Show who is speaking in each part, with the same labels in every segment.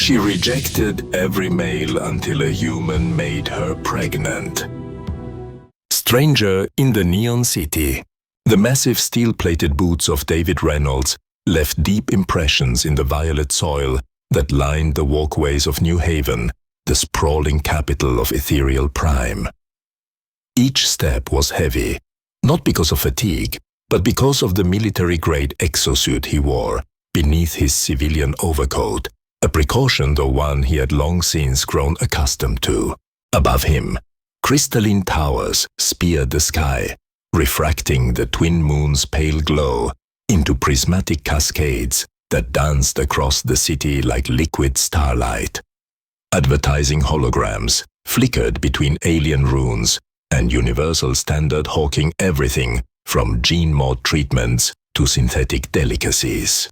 Speaker 1: She rejected every male until a human made her pregnant. Stranger in the Neon City. The massive steel-plated boots of David Reynolds left deep impressions in the violet soil that lined the walkways of New Haven, the sprawling capital of ethereal prime. Each step was heavy, not because of fatigue, but because of the military-grade exosuit he wore beneath his civilian overcoat, a precaution though one he had long since grown accustomed to. Above him, crystalline towers speared the sky, refracting the twin moon's pale glow into prismatic cascades that danced across the city like liquid starlight. Advertising holograms flickered between alien runes, and Universal Standard hawking everything from gene-mod treatments to synthetic delicacies.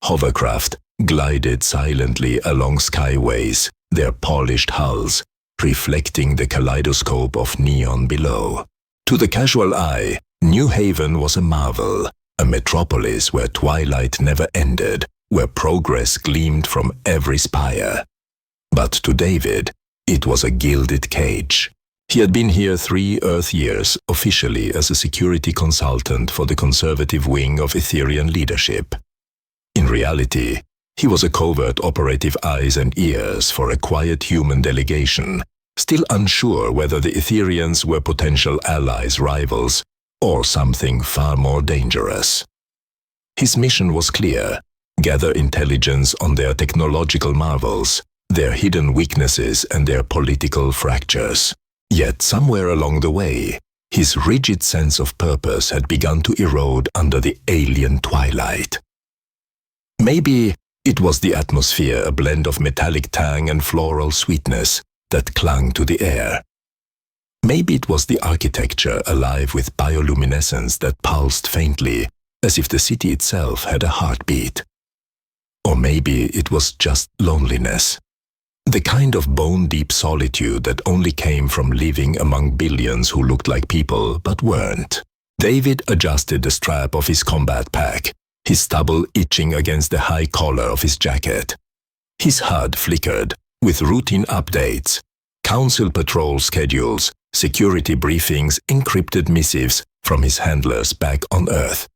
Speaker 1: Hovercraft glided silently along skyways, their polished hulls reflecting the kaleidoscope of neon below. To the casual eye, New Haven was a marvel, a metropolis where twilight never ended, where progress gleamed from every spire. But to David, it was a gilded cage. He had been here 3 Earth years, officially as a security consultant for the conservative wing of Etherian leadership. In reality, he was a covert operative eyes and ears for a quiet human delegation, still unsure whether the Etherians were potential allies, rivals, or something far more dangerous. His mission was clear: gather intelligence on their technological marvels, their hidden weaknesses and their political fractures. Yet somewhere along the way, his rigid sense of purpose had begun to erode under the alien twilight. Maybe it was the atmosphere, a blend of metallic tang and floral sweetness, that clung to the air. Maybe it was the architecture, alive with bioluminescence that pulsed faintly, as if the city itself had a heartbeat. Or maybe it was just loneliness. The kind of bone-deep solitude that only came from living among billions who looked like people but weren't. David adjusted the strap of his combat pack, his stubble itching against the high collar of his jacket. His HUD flickered, with routine updates, council patrol schedules, security briefings, encrypted missives from his handlers back on Earth.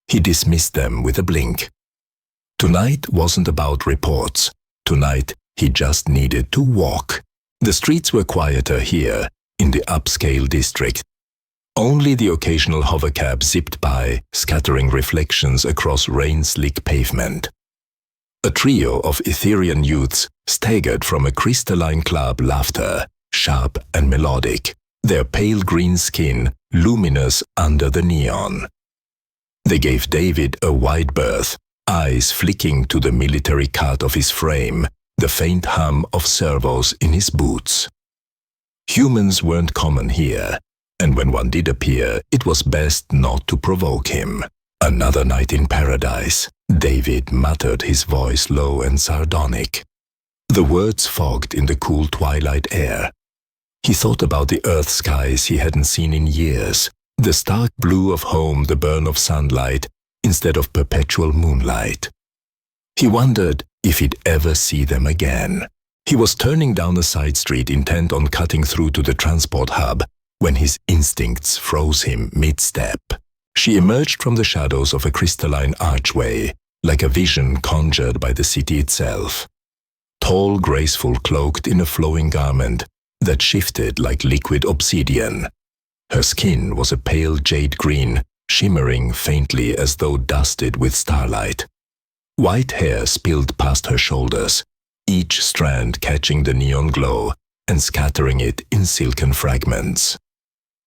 Speaker 1: He dismissed them with a blink. Tonight wasn't about reports. Tonight, he just needed to walk. The streets were quieter here, in the upscale district. Only the occasional hovercab zipped by, scattering reflections across rain-slick pavement. A trio of Etherian youths staggered from a Crystalline club, laughter, sharp and melodic, their pale green skin luminous under the neon. They gave David a wide berth, eyes flicking to the military cut of his frame, the faint hum of servos in his boots. Humans weren't common here, and when one did appear, it was best not to provoke him. Another night in paradise, David muttered, his voice low and sardonic. The words fogged in the cool twilight air. He thought about the earth skies he hadn't seen in years, the stark blue of home, the burn of sunlight, instead of perpetual moonlight. He wondered if he'd ever see them again. He was turning down a side street, intent on cutting through to the transport hub, when his instincts froze him mid-step. She emerged from the shadows of a crystalline archway, like a vision conjured by the city itself. Tall, graceful, cloaked in a flowing garment that shifted like liquid obsidian. Her skin was a pale jade green, shimmering faintly as though dusted with starlight. White hair spilled past her shoulders, each strand catching the neon glow and scattering it in silken fragments.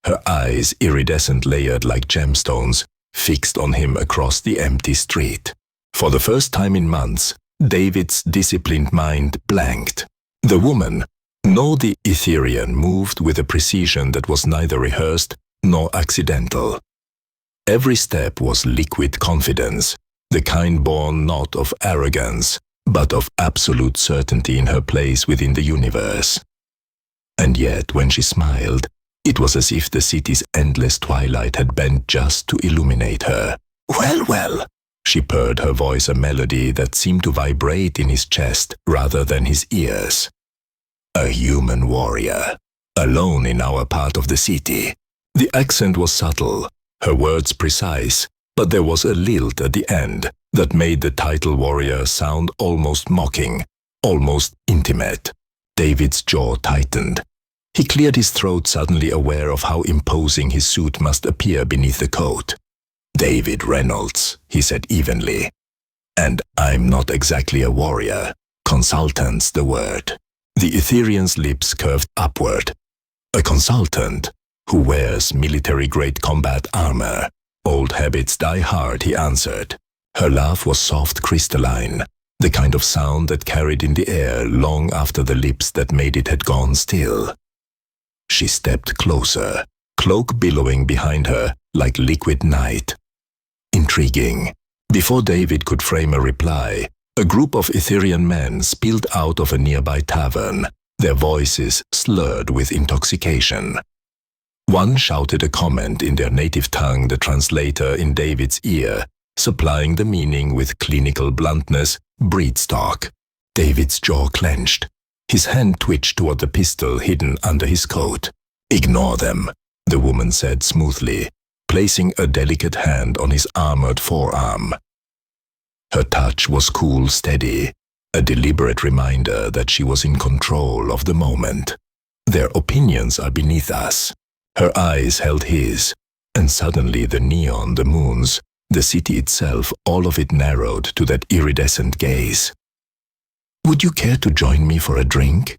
Speaker 1: Her eyes, iridescent, layered like gemstones, fixed on him across the empty street. For the first time in months, David's disciplined mind blanked. The woman, nor the Etherian, moved with a precision that was neither rehearsed nor accidental. Every step was liquid confidence, the kind born not of arrogance, but of absolute certainty in her place within the universe. And yet, when she smiled, it was as if the city's endless twilight had bent just to illuminate her. Well, well, She purred, her voice a melody that seemed to vibrate in his chest rather than his ears. A human warrior, alone in our part of the city. The accent was subtle, her words precise, but there was a lilt at the end that made the title warrior sound almost mocking, almost intimate. David's jaw tightened. He cleared his throat, suddenly aware of how imposing his suit must appear beneath the coat. David Reynolds, he said evenly. And I'm not exactly a warrior. Consultant's the word. The Etherian's lips curved upward. A consultant who wears military-grade combat armor. Old habits die hard, he answered. Her laugh was soft, crystalline, the kind of sound that carried in the air long after the lips that made it had gone still. She stepped closer, cloak billowing behind her like liquid night. Intriguing. Before David could frame a reply, a group of Etherian men spilled out of a nearby tavern, their voices slurred with intoxication. One shouted a comment in their native tongue, the translator in David's ear, supplying the meaning with clinical bluntness, breed stock. David's jaw clenched. His hand twitched toward the pistol hidden under his coat. Ignore them, the woman said smoothly, placing a delicate hand on his armored forearm. Her touch was cool, steady, a deliberate reminder that she was in control of the moment. Their opinions are beneath us. Her eyes held his, and suddenly the neon, the moons, the city itself, all of it narrowed to that iridescent gaze. Would you care to join me for a drink?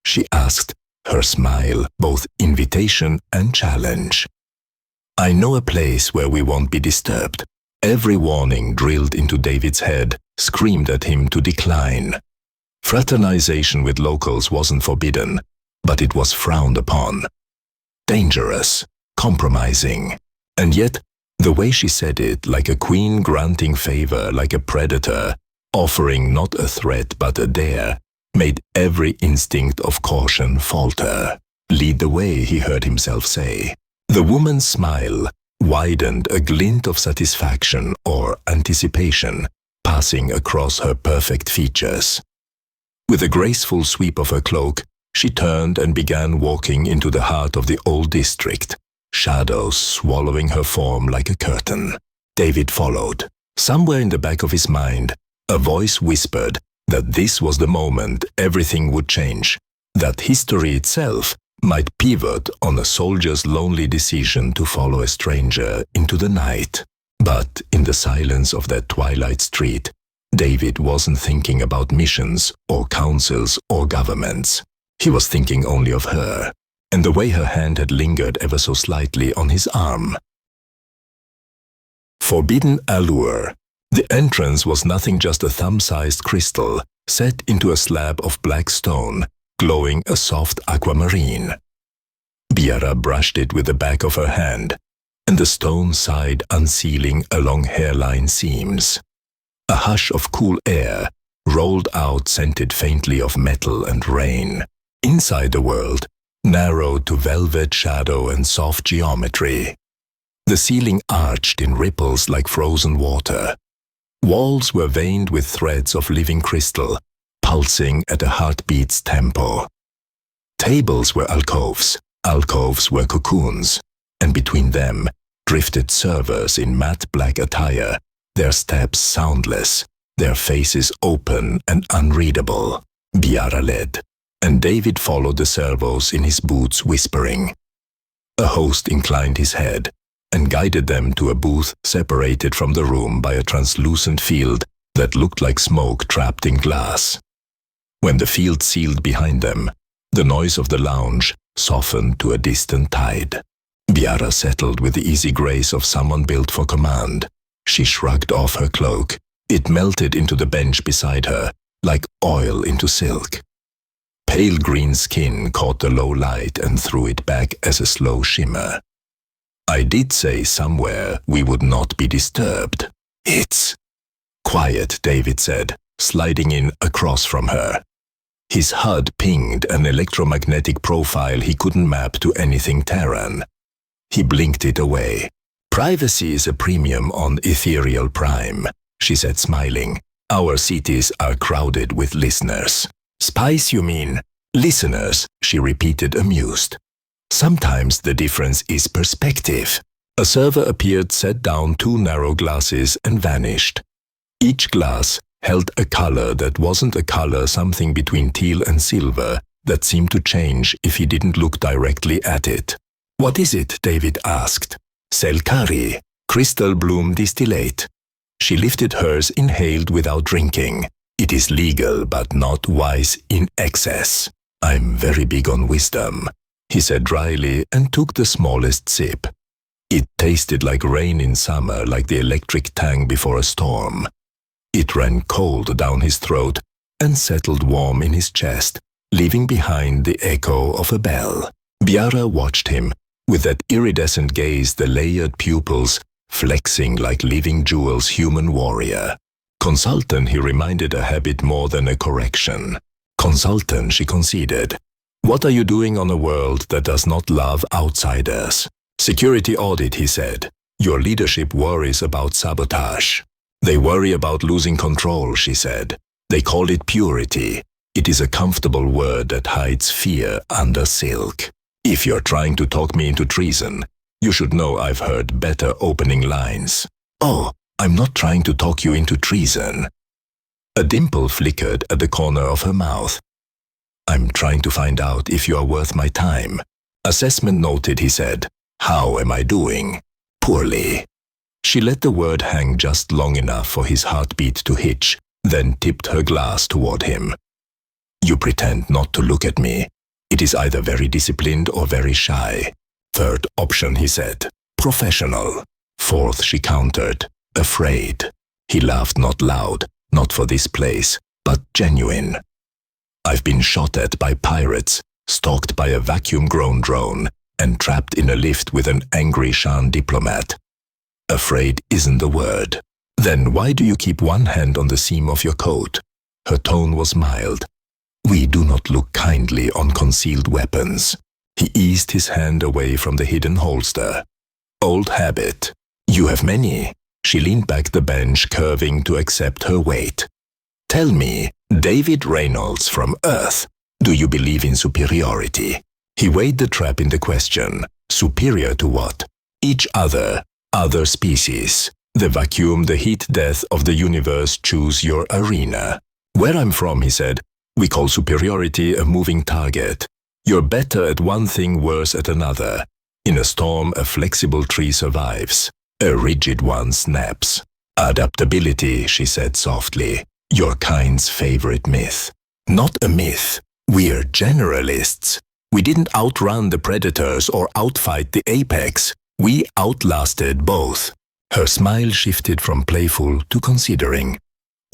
Speaker 1: She asked, her smile both invitation and challenge. I know a place where we won't be disturbed. Every warning drilled into David's head screamed at him to decline. Fraternization with locals wasn't forbidden, but it was frowned upon. Dangerous, compromising, and yet the way she said it, like a queen granting favor, like a predator, offering not a threat but a dare, made every instinct of caution falter. Lead the way, he heard himself say. The woman's smile widened, a glint of satisfaction or anticipation passing across her perfect features. With a graceful sweep of her cloak, she turned and began walking into the heart of the old district, shadows swallowing her form like a curtain. David followed. Somewhere in the back of his mind, a voice whispered that this was the moment everything would change, that history itself might pivot on a soldier's lonely decision to follow a stranger into the night. But in the silence of that twilight street, David wasn't thinking about missions or councils or governments. He was thinking only of her, and the way her hand had lingered ever so slightly on his arm. Forbidden allure. The entrance was nothing, just a thumb-sized crystal set into a slab of black stone, glowing a soft aquamarine. Biara brushed it with the back of her hand, and the stone sighed, unsealing along hairline seams. A hush of cool air rolled out, scented faintly of metal and rain. Inside the world, narrowed to velvet shadow and soft geometry. The ceiling arched in ripples like frozen water. Walls were veined with threads of living crystal, pulsing at a heartbeat's tempo. Tables were alcoves, alcoves were cocoons, and between them drifted servers in matte black attire, their steps soundless, their faces open and unreadable. Biara led, and David followed the servos in his boots, whispering. A host inclined his head and guided them to a booth separated from the room by a translucent field that looked like smoke trapped in glass. When the field sealed behind them, the noise of the lounge softened to a distant tide. Biara settled with the easy grace of someone built for command. She shrugged off her cloak. It melted into the bench beside her, like oil into silk. Pale green skin caught the low light and threw it back as a slow shimmer. I did say somewhere we would not be disturbed. It's quiet, David said, sliding in across from her. His HUD pinged an electromagnetic profile he couldn't map to anything Terran. He blinked it away. Privacy is a premium on Ethereal Prime, she said smiling. Our cities are crowded with listeners. Spies, you mean? Listeners, she repeated amused. Sometimes the difference is perspective. A server appeared, set down 2 narrow glasses and vanished. Each glass held a color that wasn't a color, something between teal and silver that seemed to change if he didn't look directly at it. What is it? David asked. Selkari, crystal bloom distillate. She lifted hers, inhaled without drinking. It is legal but not wise in excess. I'm very big on wisdom, he said dryly and took the smallest sip. It tasted like rain in summer, like the electric tang before a storm. It ran cold down his throat and settled warm in his chest, leaving behind the echo of a bell. Biara watched him, with that iridescent gaze, the layered pupils flexing like living jewels. Human warrior. Consultant, he reminded, a habit more than a correction. Consultant, she conceded. What are you doing on a world that does not love outsiders? Security audit, he said. Your leadership worries about sabotage. They worry about losing control, she said. They call it purity. It is a comfortable word that hides fear under silk. If you're trying to talk me into treason, you should know I've heard better opening lines. Oh, I'm not trying to talk you into treason. A dimple flickered at the corner of her mouth. I'm trying to find out if you are worth my time. Assessment noted, he said. How am I doing? Poorly. She let the word hang just long enough for his heartbeat to hitch, then tipped her glass toward him. You pretend not to look at me. It is either very disciplined or very shy. Third option, he said. Professional. Fourth, she countered. Afraid. He laughed, not loud, not for this place, but genuine. I've been shot at by pirates, stalked by a vacuum-grown drone, and trapped in a lift with an angry Shan diplomat. Afraid isn't the word. Then why do you keep one hand on the seam of your coat? Her tone was mild. We do not look kindly on concealed weapons. He eased his hand away from the hidden holster. Old habit. You have many. She leaned back the bench, curving to accept her weight. Tell me, David Reynolds from Earth, do you believe in superiority? He weighed the trap in the question. Superior to what? Each other species. The vacuum, the heat death of the universe. Choose your arena. Where I'm from, he said, we call superiority a moving target. You're better at one thing, worse at another. In a storm, a flexible tree survives. A rigid one snaps. Adaptability, she said softly. Your kind's favorite myth. Not a myth. We're generalists. We didn't outrun the predators or outfight the apex. We outlasted both. Her smile shifted from playful to considering.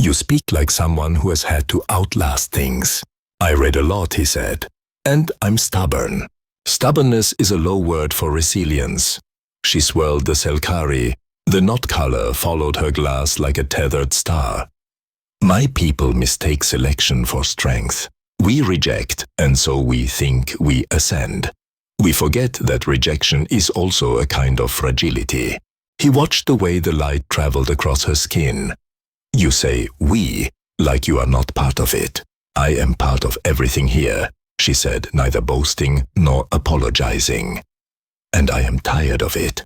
Speaker 1: You speak like someone who has had to outlast things. I read a lot, he said. And I'm stubborn. Stubbornness is a low word for resilience. She swirled the Selkari. The knot color followed her glass like a tethered star. My people mistake selection for strength. We reject, and so we think we ascend. We forget that rejection is also a kind of fragility. He watched the way the light traveled across her skin. You say we, like you are not part of it. I am part of everything here, she said, neither boasting nor apologizing. And I am tired of it.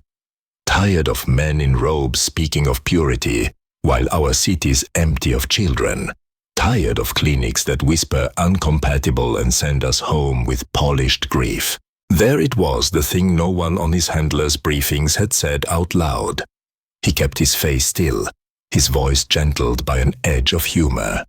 Speaker 1: Tired of men in robes speaking of purity, while our cities empty of children. Tired of clinics that whisper uncompatible and send us home with polished grief. There it was, the thing no one on his handler's briefings had said out loud. He kept his face still, his voice gentled by an edge of humor.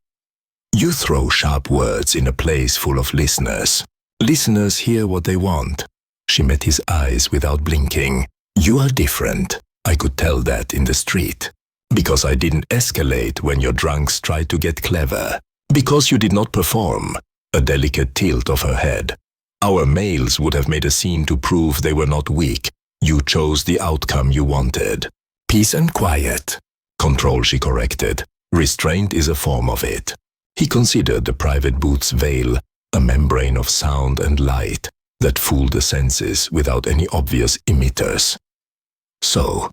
Speaker 1: You throw sharp words in a place full of listeners. Listeners hear what they want. She met his eyes without blinking. You are different. I could tell that in the street. Because I didn't escalate when your drunks tried to get clever. Because you did not perform. A delicate tilt of her head. Our males would have made a scene to prove they were not weak. You chose the outcome you wanted. Peace and quiet. Control, she corrected. Restraint is a form of it. He considered the private booth's veil, a membrane of sound and light that fooled the senses without any obvious emitters. So,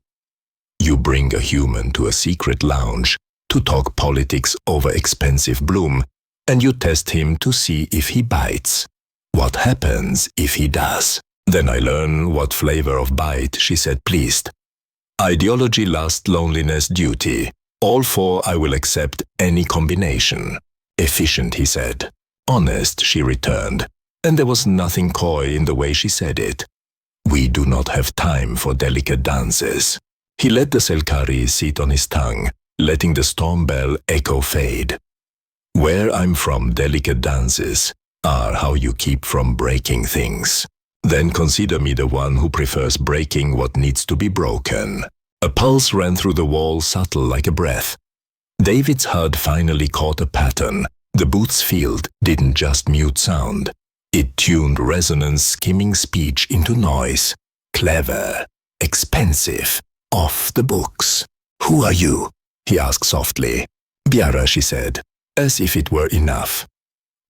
Speaker 1: You bring a human to a secret lounge to talk politics over expensive bloom, and you test him to see if he bites. What happens if he does? Then I learn what flavor of bite, she said, pleased. Ideology, lust, loneliness, duty. All four I will accept any combination. Efficient, he said. Honest, she returned, and there was nothing coy in the way she said it. We do not have time for delicate dances. He let the Selkari sit on his tongue, letting the storm bell echo fade. Where I'm from, delicate dances are how you keep from breaking things. Then consider me the one who prefers breaking what needs to be broken. A pulse ran through the wall, subtle like a breath. David's HUD finally caught a pattern. The booth's field didn't just mute sound. It tuned resonance, skimming speech into noise. Clever, expensive, off the books. Who are you? He asked softly. Biara, she said, as if it were enough.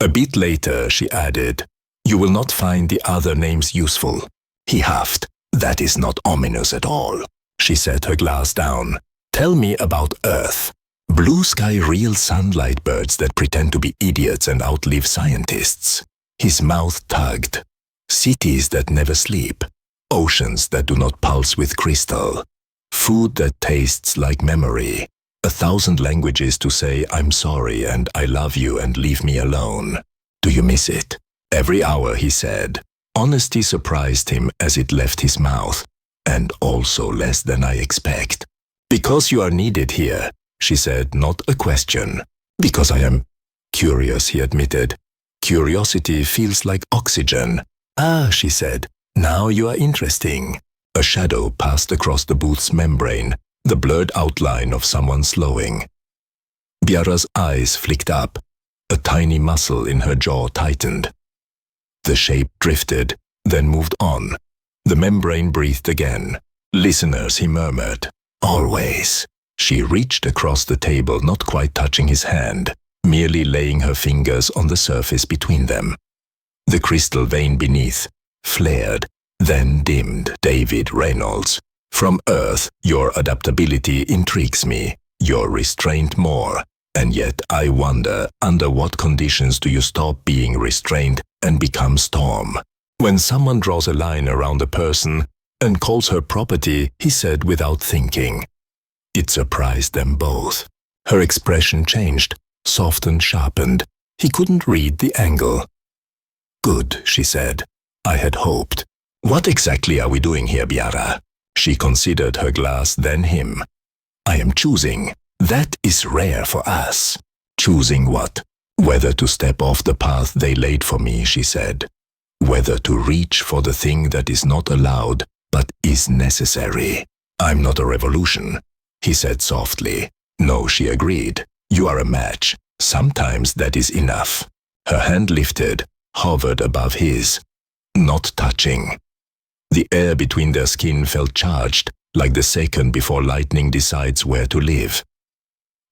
Speaker 1: A bit later, she added, you will not find the other names useful. He huffed. That is not ominous at all. She set her glass down. Tell me about Earth. Blue sky, real sunlight, birds that pretend to be idiots and outlive scientists. His mouth tugged. Cities that never sleep. Oceans that do not pulse with crystal. Food that tastes like memory. 1,000 languages to say I'm sorry and I love you and leave me alone. Do you miss it? Every hour, he said. Honesty surprised him as it left his mouth, and also less than I expect. Because you are needed here, she said, not a question. Because I am curious, he admitted. Curiosity feels like oxygen. Ah, she said, now you are interesting. A shadow passed across the booth's membrane, the blurred outline of someone slowing. Biara's eyes flicked up. A tiny muscle in her jaw tightened. The shape drifted, then moved on. The membrane breathed again. Listeners, he murmured. Always. She reached across the table, not quite touching his hand, merely laying her fingers on the surface between them. The crystal vein beneath flared, then dimmed. David Reynolds. From Earth, your adaptability intrigues me, your restraint more. And yet I wonder, under what conditions do you stop being restrained and become storm? When someone draws a line around a person and calls her property, he said without thinking. It surprised them both. Her expression changed, softened, sharpened. He couldn't read the angle. Good, she said. I had hoped. What exactly are we doing here, Biara? She considered her glass, then him. I am choosing. That is rare for us. Choosing what? Whether to step off the path they laid for me, she said. Whether to reach for the thing that is not allowed, but is necessary. I'm not a revolution, he said softly. No, she agreed. You are a match. Sometimes that is enough. Her hand lifted, hovered above his, not touching. The air between their skin felt charged, like the second before lightning decides where to live.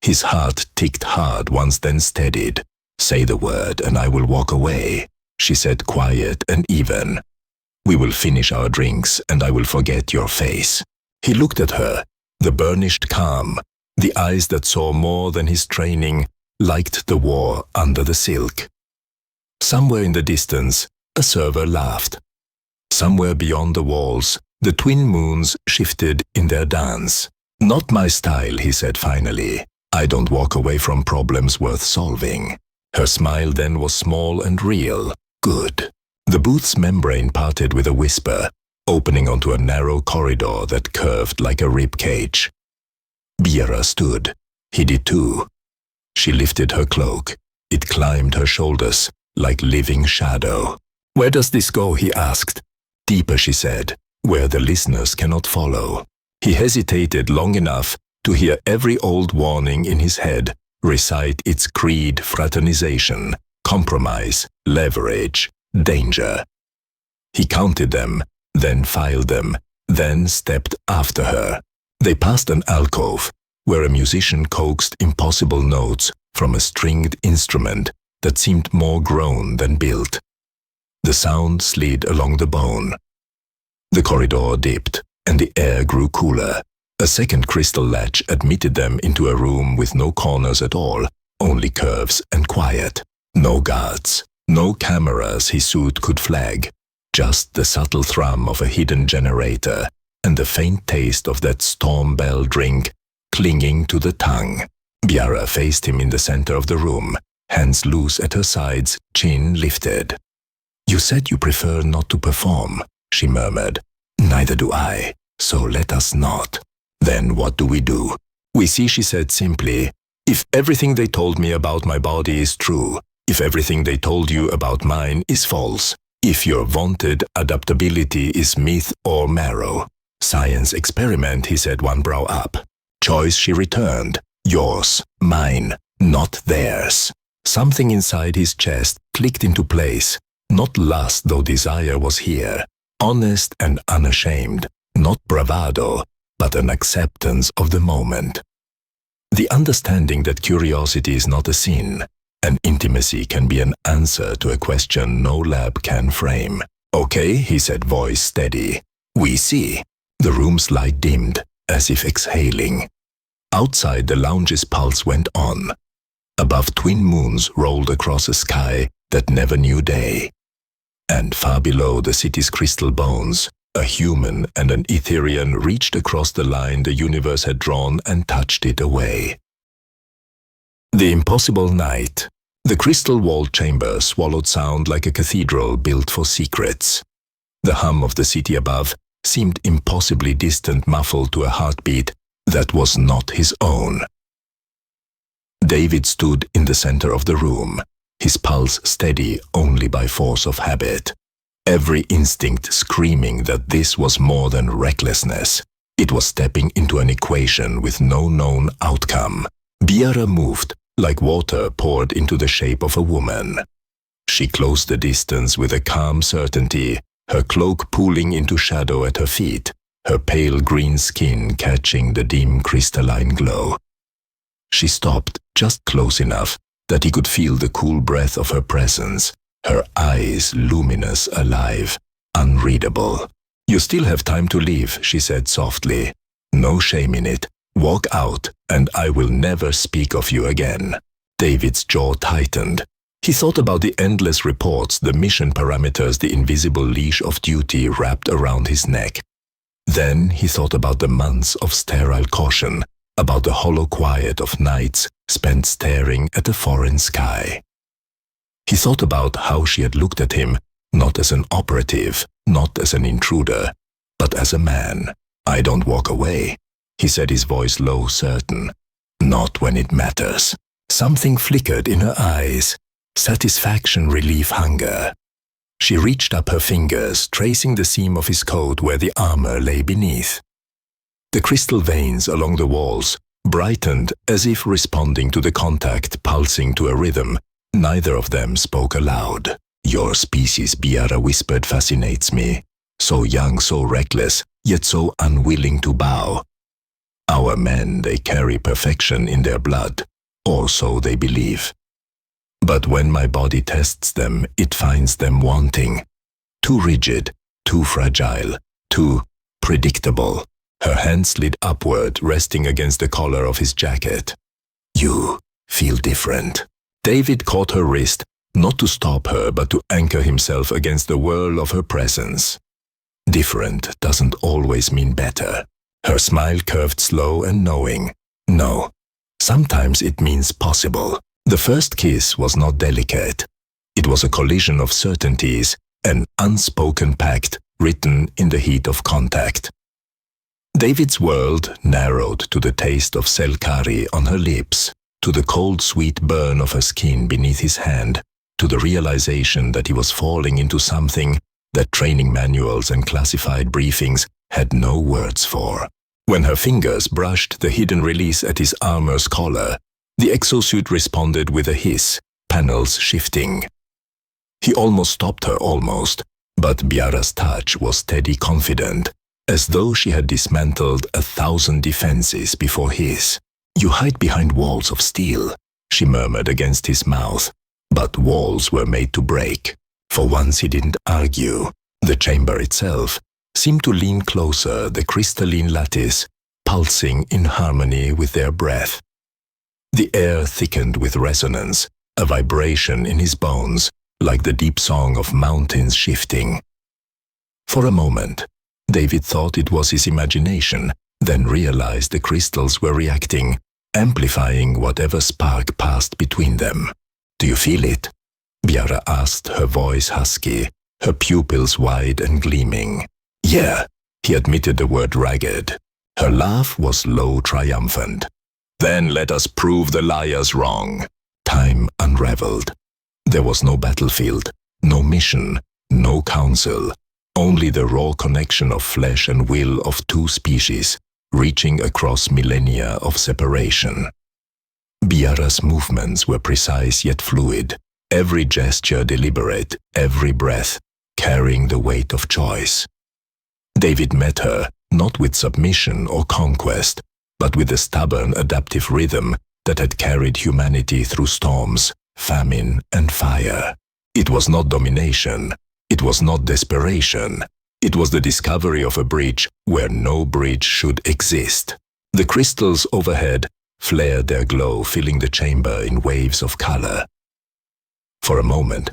Speaker 1: His heart ticked hard, once then steadied. Say the word and I will walk away, she said, quiet and even. We will finish our drinks and I will forget your face. He looked at her, the burnished calm, the eyes that saw more than his training, liked the war under the silk. Somewhere in the distance, a server laughed. Somewhere beyond the walls, the twin moons shifted in their dance. Not my style, he said finally. I don't walk away from problems worth solving. Her smile then was small and real. Good. The booth's membrane parted with a whisper, opening onto a narrow corridor that curved like a rib cage. Biara stood. He did too. She lifted her cloak. It climbed her shoulders like living shadow. Where does this go? He asked. Deeper, she said, where the listeners cannot follow. He hesitated long enough to hear every old warning in his head recite its creed: fraternization, compromise, leverage, danger. He counted them, then filed them, then stepped after her. They passed an alcove where a musician coaxed impossible notes from a stringed instrument that seemed more grown than built. The sound slid along the bone. The corridor dipped, and the air grew cooler. A second crystal latch admitted them into a room with no corners at all, only curves and quiet. No guards, no cameras his suit could flag, just the subtle thrum of a hidden generator and the faint taste of that storm bell drink clinging to the tongue. Biara faced him in the center of the room, hands loose at her sides, chin lifted. "You said you prefer not to perform," she murmured. "Neither do I, so let us not." "Then what do we do?" "We see," she said simply. "If everything they told me about my body is true, if everything they told you about mine is false, if your vaunted adaptability is myth or marrow." "Science experiment," he said, one brow up. "Choice," she returned. "Yours, mine, not theirs." Something inside his chest clicked into place. Not lust, though desire was here. Honest and unashamed. Not bravado, but an acceptance of the moment. The understanding that curiosity is not a sin, and intimacy can be an answer to a question no lab can frame. "Okay," he said, voice steady. "We see." The room's light dimmed, as if exhaling. Outside, the lounge's pulse went on. Above, twin moons rolled across a sky that never knew day. And far below the city's crystal bones, a human and an Etherian reached across the line the universe had drawn and touched it away. The impossible night. The crystal-walled chamber swallowed sound like a cathedral built for secrets. The hum of the city above seemed impossibly distant, muffled to a heartbeat that was not his own. David stood in the center of the room, his pulse steady only by force of habit. Every instinct screaming that this was more than recklessness. It was stepping into an equation with no known outcome. Biara moved, like water poured into the shape of a woman. She closed the distance with a calm certainty, her cloak pooling into shadow at her feet, her pale green skin catching the dim crystalline glow. She stopped just close enough that he could feel the cool breath of her presence, her eyes luminous, alive, unreadable. "You still have time to leave," she said softly. "No shame in it. Walk out, and I will never speak of you again." David's jaw tightened. He thought about the endless reports, the mission parameters, the invisible leash of duty wrapped around his neck. Then he thought about the months of sterile caution, about the hollow quiet of nights spent staring at a foreign sky. He thought about how she had looked at him, not as an operative, not as an intruder, but as a man. "I don't walk away," he said, his voice low, certain. "Not when it matters." Something flickered in her eyes. Satisfaction, relief, hunger. She reached up her fingers, tracing the seam of his coat where the armor lay beneath. The crystal veins along the walls brightened as if responding to the contact, pulsing to a rhythm. Neither of them spoke aloud. "Your species," Biara whispered, "fascinates me. So young, so reckless, yet so unwilling to bow. Our men, they carry perfection in their blood, or so they believe. But when my body tests them, it finds them wanting. Too rigid, too fragile, too predictable." Her hand slid upward, resting against the collar of his jacket. "You feel different." David caught her wrist, not to stop her, but to anchor himself against the whirl of her presence. Different doesn't always mean better. Her smile curved slow and knowing. No, sometimes it means possible. The first kiss was not delicate. It was a collision of certainties, an unspoken pact written in the heat of contact. David's world narrowed to the taste of cell curry on her lips, to the cold sweet burn of her skin beneath his hand, to the realization that he was falling into something that training manuals and classified briefings had no words for. When her fingers brushed the hidden release at his armor's collar, the exosuit responded with a hiss, panels shifting. He almost stopped her, but Biara's touch was steady, confident, as though she had dismantled 1,000 defenses before his. "You hide behind walls of steel," she murmured against his mouth. But walls were made to break. For once he didn't argue. The chamber itself seemed to lean closer, the crystalline lattice pulsing in harmony with their breath. The air thickened with resonance, a vibration in his bones, like the deep song of mountains shifting. For a moment, David thought it was his imagination, then realized the crystals were reacting, amplifying whatever spark passed between them. "Do you feel it?" Biara asked, her voice husky, her pupils wide and gleaming. "Yeah," he admitted the word ragged. Her laugh was low, triumphant. "Then let us prove the liars wrong." Time unraveled. There was no battlefield, no mission, no council, only the raw connection of flesh and will of two species, reaching across millennia of separation. Biara's movements were precise yet fluid, every gesture deliberate, every breath carrying the weight of choice. David met her, not with submission or conquest, but with the stubborn adaptive rhythm that had carried humanity through storms, famine, and fire. It was not domination, it was not desperation, it was the discovery of a bridge where no bridge should exist. The crystals overhead flared their glow, filling the chamber in waves of color. For a moment,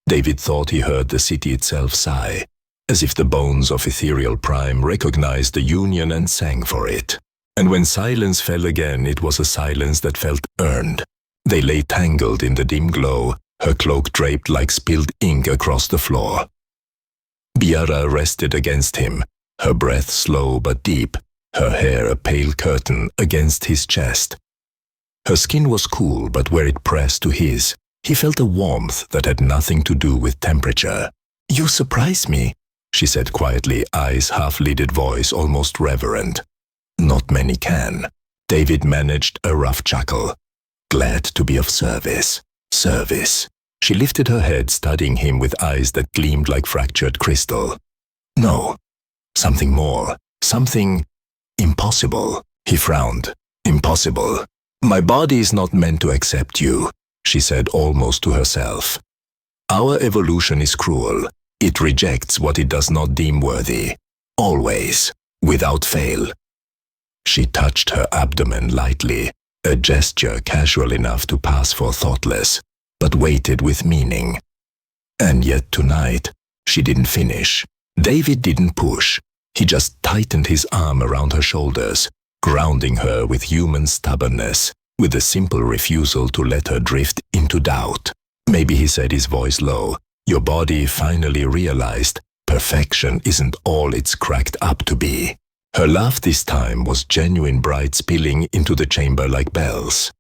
Speaker 1: David thought he heard the city itself sigh, as if the bones of ethereal prime recognized the union and sang for it. And when silence fell again, it was a silence that felt earned. They lay tangled in the dim glow, her cloak draped like spilled ink across the floor. Biara rested against him, her breath slow but deep, her hair a pale curtain against his chest. Her skin was cool, but where it pressed to his, he felt a warmth that had nothing to do with temperature. "You surprise me," she said quietly, eyes half-lidded, voice almost reverent. "Not many can." David managed a rough chuckle. "Glad to be of service." Service. She lifted her head, studying him with eyes that gleamed like fractured crystal. "No. Something more. Something impossible." He frowned. "Impossible. My body is not meant to accept you," she said almost to herself. "Our evolution is cruel. It rejects what it does not deem worthy. Always. Without fail." She touched her abdomen lightly, a gesture casual enough to pass for thoughtless, but weighted with meaning. And yet tonight, she didn't finish. David didn't push. He just tightened his arm around her shoulders, grounding her with human stubbornness, with a simple refusal to let her drift into doubt. Maybe he said, his voice low, "Your body finally realized perfection isn't all it's cracked up to be." Her laugh this time was genuine, bright, spilling into the chamber like bells.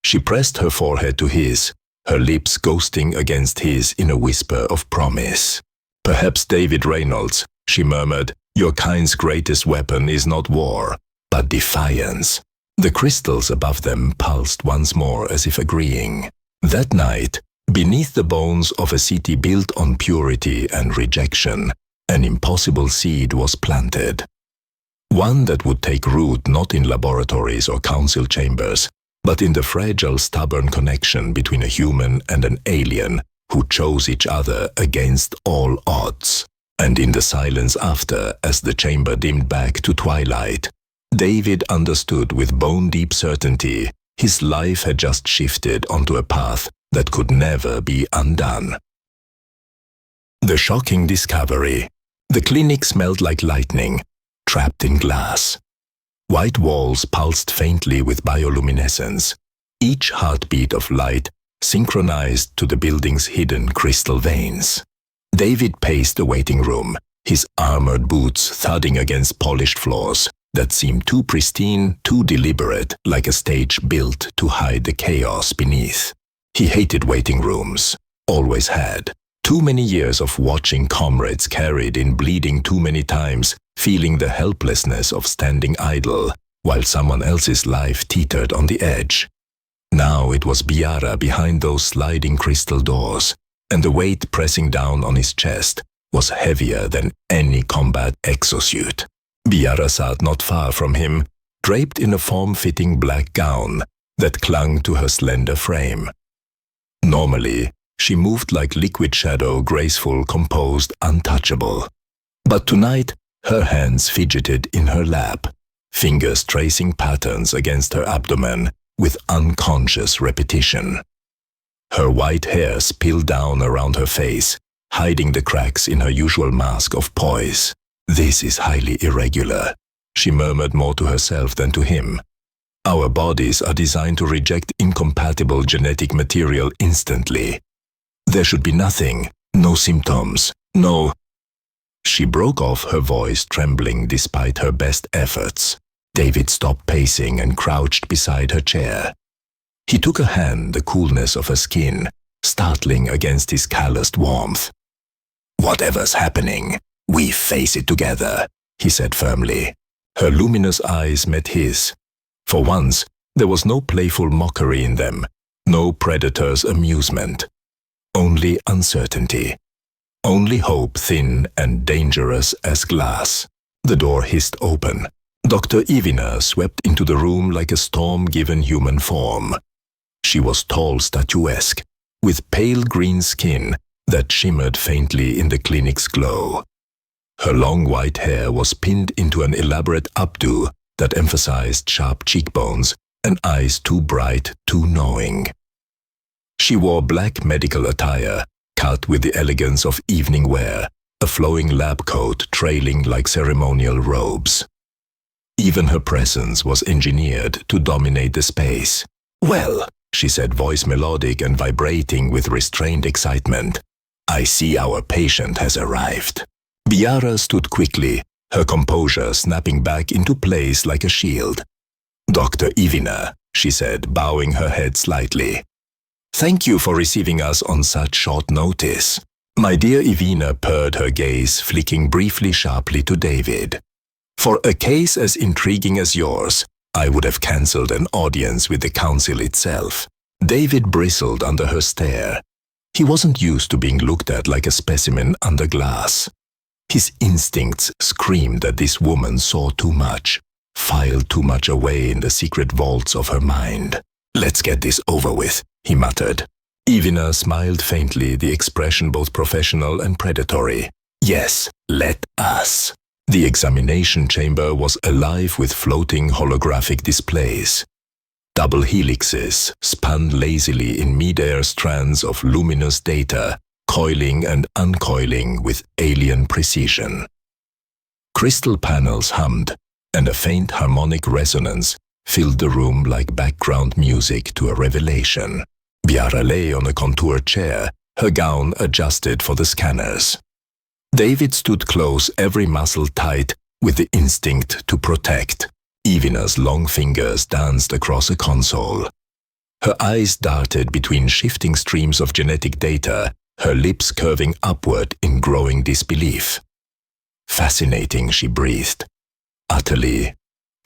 Speaker 1: She pressed her forehead to his, her lips ghosting against his in a whisper of promise. "Perhaps David Reynolds," she murmured, "your kind's greatest weapon is not war, but defiance." The crystals above them pulsed once more as if agreeing. That night, beneath the bones of a city built on purity and rejection, an impossible seed was planted. One that would take root not in laboratories or council chambers, but in the fragile, stubborn connection between a human and an alien who chose each other against all odds. And in the silence after, as the chamber dimmed back to twilight, David understood with bone-deep certainty his life had just shifted onto a path that could never be undone. The shocking discovery. The clinic smelled like lightning, trapped in glass. White walls pulsed faintly with bioluminescence, each heartbeat of light synchronized to the building's hidden crystal veins. David paced the waiting room, his armored boots thudding against polished floors that seemed too pristine, too deliberate, like a stage built to hide the chaos beneath. He hated waiting rooms, always had. Too many years of watching comrades carried in, bleeding too many times, feeling the helplessness of standing idle while someone else's life teetered on the edge. Now it was Biara behind those sliding crystal doors, and the weight pressing down on his chest was heavier than any combat exosuit. Biara sat not far from him, draped in a form-fitting black gown that clung to her slender frame. Normally, she moved like liquid shadow, graceful, composed, untouchable. But tonight, her hands fidgeted in her lap, fingers tracing patterns against her abdomen with unconscious repetition. Her white hair spilled down around her face, hiding the cracks in her usual mask of poise. "This is highly irregular," she murmured more to herself than to him. "Our bodies are designed to reject incompatible genetic material instantly. There should be nothing, no symptoms, no—" She broke off, her voice trembling despite her best efforts. David stopped pacing and crouched beside her chair. He took her hand, the coolness of her skin, startling against his calloused warmth. "Whatever's happening, we face it together," he said firmly. Her luminous eyes met his. For once, there was no playful mockery in them, no predator's amusement. Only uncertainty. Only hope, thin and dangerous as glass. The door hissed open. Dr. Ivina swept into the room like a storm-given human form. She was tall, statuesque, with pale green skin that shimmered faintly in the clinic's glow. Her long white hair was pinned into an elaborate updo that emphasized sharp cheekbones and eyes too bright, too knowing. She wore black medical attire, cut with the elegance of evening wear, a flowing lab coat trailing like ceremonial robes. Even her presence was engineered to dominate the space. "Well," she said, voice melodic and vibrating with restrained excitement, "I see our patient has arrived." Biara stood quickly, her composure snapping back into place like a shield. "Dr. Ivina," she said, bowing her head slightly. "Thank you for receiving us on such short notice." My dear Ivina purred, her gaze flicking briefly sharply to David. "For a case as intriguing as yours, I would have cancelled an audience with the council itself." David bristled under her stare. He wasn't used to being looked at like a specimen under glass. His instincts screamed that this woman saw too much, filed too much away in the secret vaults of her mind. "Let's get this over with," he muttered. Ivina smiled faintly, the expression both professional and predatory. "Yes, let us." The examination chamber was alive with floating holographic displays. Double helixes spun lazily in mid-air strands of luminous data, coiling and uncoiling with alien precision. Crystal panels hummed, and a faint harmonic resonance filled the room like background music to a revelation. Biara lay on a contoured chair, her gown adjusted for the scanners. David stood close, every muscle tight, with the instinct to protect. Ivina's long fingers danced across a console. Her eyes darted between shifting streams of genetic data, her lips curving upward in growing disbelief. "Fascinating," she breathed. "Utterly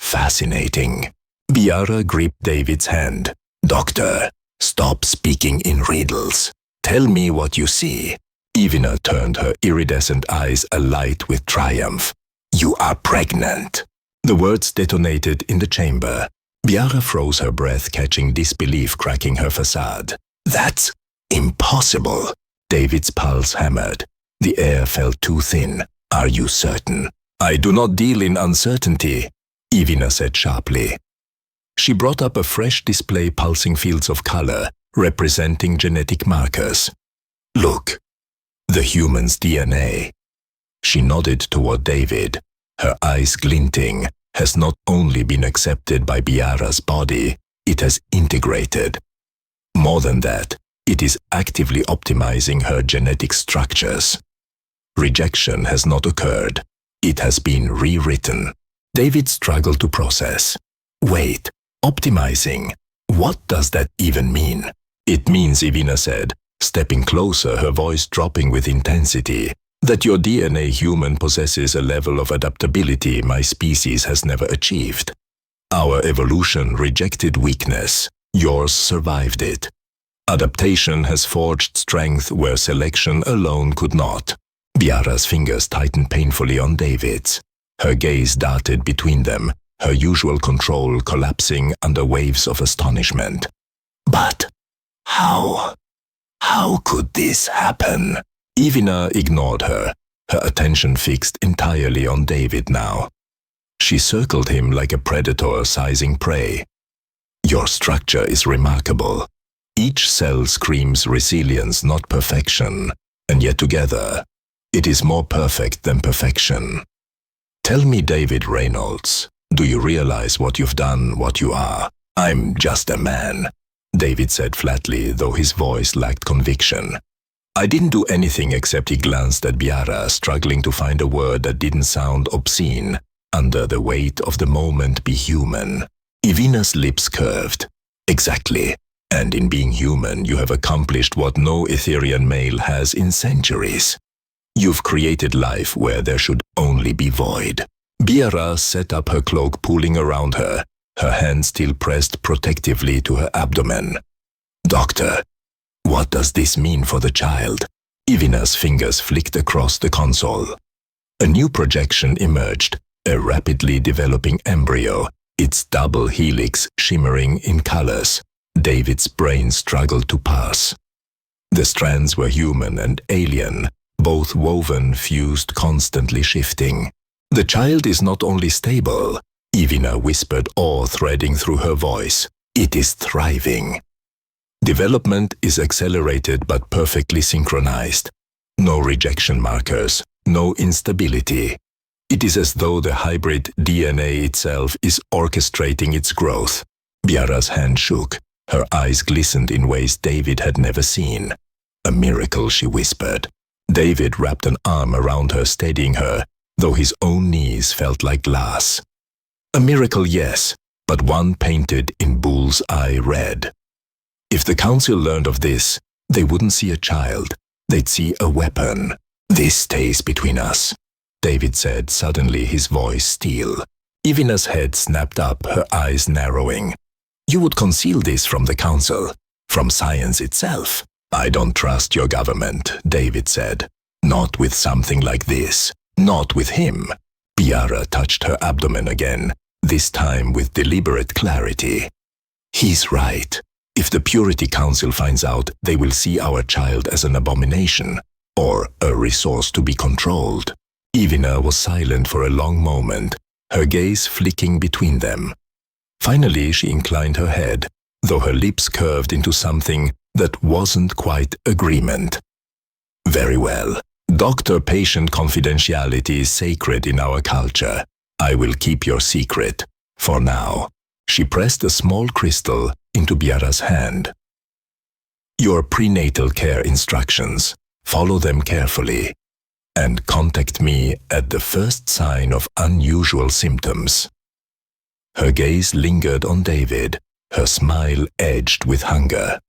Speaker 1: fascinating." Biara gripped David's hand. "Doctor, stop speaking in riddles. Tell me what you see." Ivina turned, her iridescent eyes alight with triumph. "You are pregnant." The words detonated in the chamber. Biara froze, her breath catching disbelief cracking her facade. "That's impossible." David's pulse hammered. The air felt too thin. "Are you certain?" "I do not deal in uncertainty," Ivina said sharply. She brought up a fresh display, pulsing fields of color, representing genetic markers. "Look, the human's DNA." She nodded toward David, her eyes glinting. "Has not only been accepted by Biara's body, it has integrated. More than that, it is actively optimizing her genetic structures. Rejection has not occurred. It has been rewritten." David struggled to process. "Wait, optimizing? What does that even mean?" "It means," Ivina said, stepping closer, her voice dropping with intensity, "that your DNA human possesses a level of adaptability my species has never achieved. Our evolution rejected weakness. Yours survived it. Adaptation has forged strength where selection alone could not." Biara's fingers tightened painfully on David's. Her gaze darted between them, her usual control collapsing under waves of astonishment. "But how? How could this happen?" Ivina ignored her, her attention fixed entirely on David now. She circled him like a predator sizing prey. Your structure is remarkable. Each cell screams resilience, not perfection, and yet together, it is more perfect than perfection. Tell me, David Reynolds, do you realize what you've done, what you are? I'm just a man, David said flatly, though his voice lacked conviction. I didn't do anything except he glanced at Biara, struggling to find a word that didn't sound obscene. Under the weight of the moment, be human. Ivina's lips curved. Exactly. And in being human, you have accomplished what no Etherian male has in centuries. You've created life where there should only be void. Biara set up her cloak, pulling around her, her hand still pressed protectively to her abdomen. Doctor, what does this mean for the child? Ivina's fingers flicked across the console. A new projection emerged, a rapidly developing embryo, its double helix shimmering in colors. David's brain struggled to pass. The strands were human and alien, both woven, fused, constantly shifting. The child is not only stable, Ivina whispered, awe threading through her voice. It is thriving. Development is accelerated but perfectly synchronized. No rejection markers, no instability. It is as though the hybrid DNA itself is orchestrating its growth. Biara's hand shook. Her eyes glistened in ways David had never seen. A miracle, she whispered. David wrapped an arm around her, steadying her, though his own knees felt like glass. A miracle, yes, but one painted in bull's eye red. If the council learned of this, they wouldn't see a child. They'd see a weapon. This stays between us, David said, suddenly his voice steel. Ivina's head snapped up, her eyes narrowing. You would conceal this from the council, from science itself. I don't trust your government, David said. Not with something like this. Not with him. Biara touched her abdomen again, this time with deliberate clarity. He's right. If the Purity Council finds out, they will see our child as an abomination, or a resource to be controlled. Ivina was silent for a long moment, her gaze flicking between them. Finally, she inclined her head, though her lips curved into something that wasn't quite agreement. Very well. Doctor-patient confidentiality is sacred in our culture. I will keep your secret, for now. She pressed a small crystal into Biara's hand. Your prenatal care instructions. Follow them carefully. And contact me at the first sign of unusual symptoms. Her gaze lingered on David, her smile edged with hunger.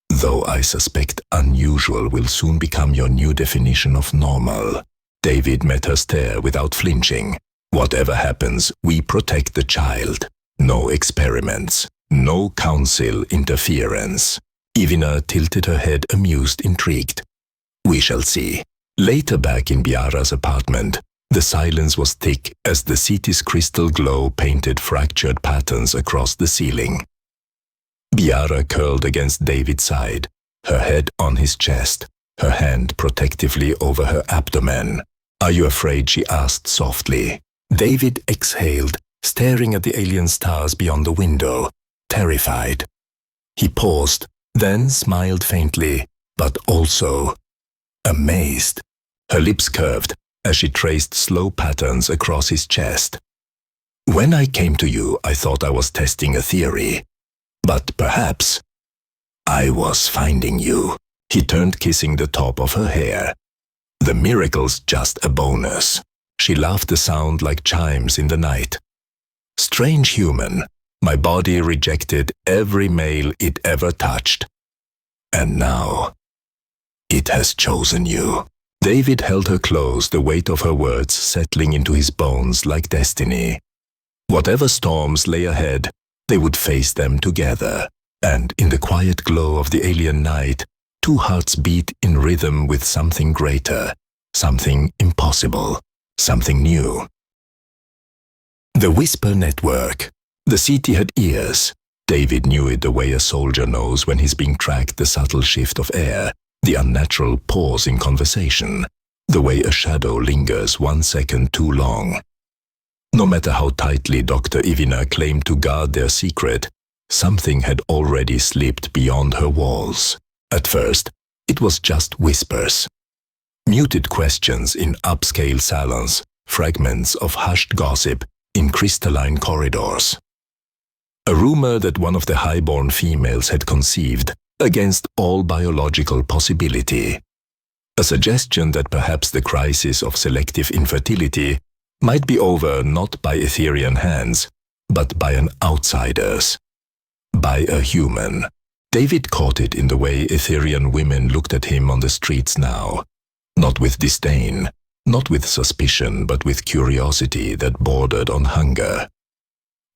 Speaker 1: Though I suspect unusual will soon become your new definition of normal. David met her stare without flinching. Whatever happens, we protect the child. No experiments. No council interference. Ivina tilted her head, amused, intrigued. We shall see. Later, back in Biara's apartment, the silence was thick as the city's crystal glow painted fractured patterns across the ceiling. Biara curled against David's side, her head on his chest, her hand protectively over her abdomen. Are you afraid? She asked softly. David exhaled, staring at the alien stars beyond the window, terrified. He paused, then smiled faintly, but also amazed. Her lips curved as she traced slow patterns across his chest. When I came to you, I thought I was testing a theory. But perhaps I was finding you. He turned, kissing the top of her hair. The miracle's just a bonus. She laughed, a sound like chimes in the night. Strange human, my body rejected every male it ever touched. And now, it has chosen you. David held her close, the weight of her words settling into his bones like destiny. Whatever storms lay ahead, they would face them together. And in the quiet glow of the alien night, two hearts beat in rhythm with something greater, something impossible, something new. The Whisper Network. The city had ears. David knew it the way a soldier knows when he's being tracked, the subtle shift of air, the unnatural pause in conversation, the way a shadow lingers 1 second too long. No matter how tightly Dr. Ivina claimed to guard their secret, something had already slipped beyond her walls. At first, it was just whispers. Muted questions in upscale salons, fragments of hushed gossip in crystalline corridors. A rumor that one of the highborn females had conceived against all biological possibility. A suggestion that perhaps the crisis of selective infertility might be over not by Etherian hands, but by an outsider's. By a human. David caught it in the way Etherian women looked at him on the streets now. Not with disdain, not with suspicion, but with curiosity that bordered on hunger.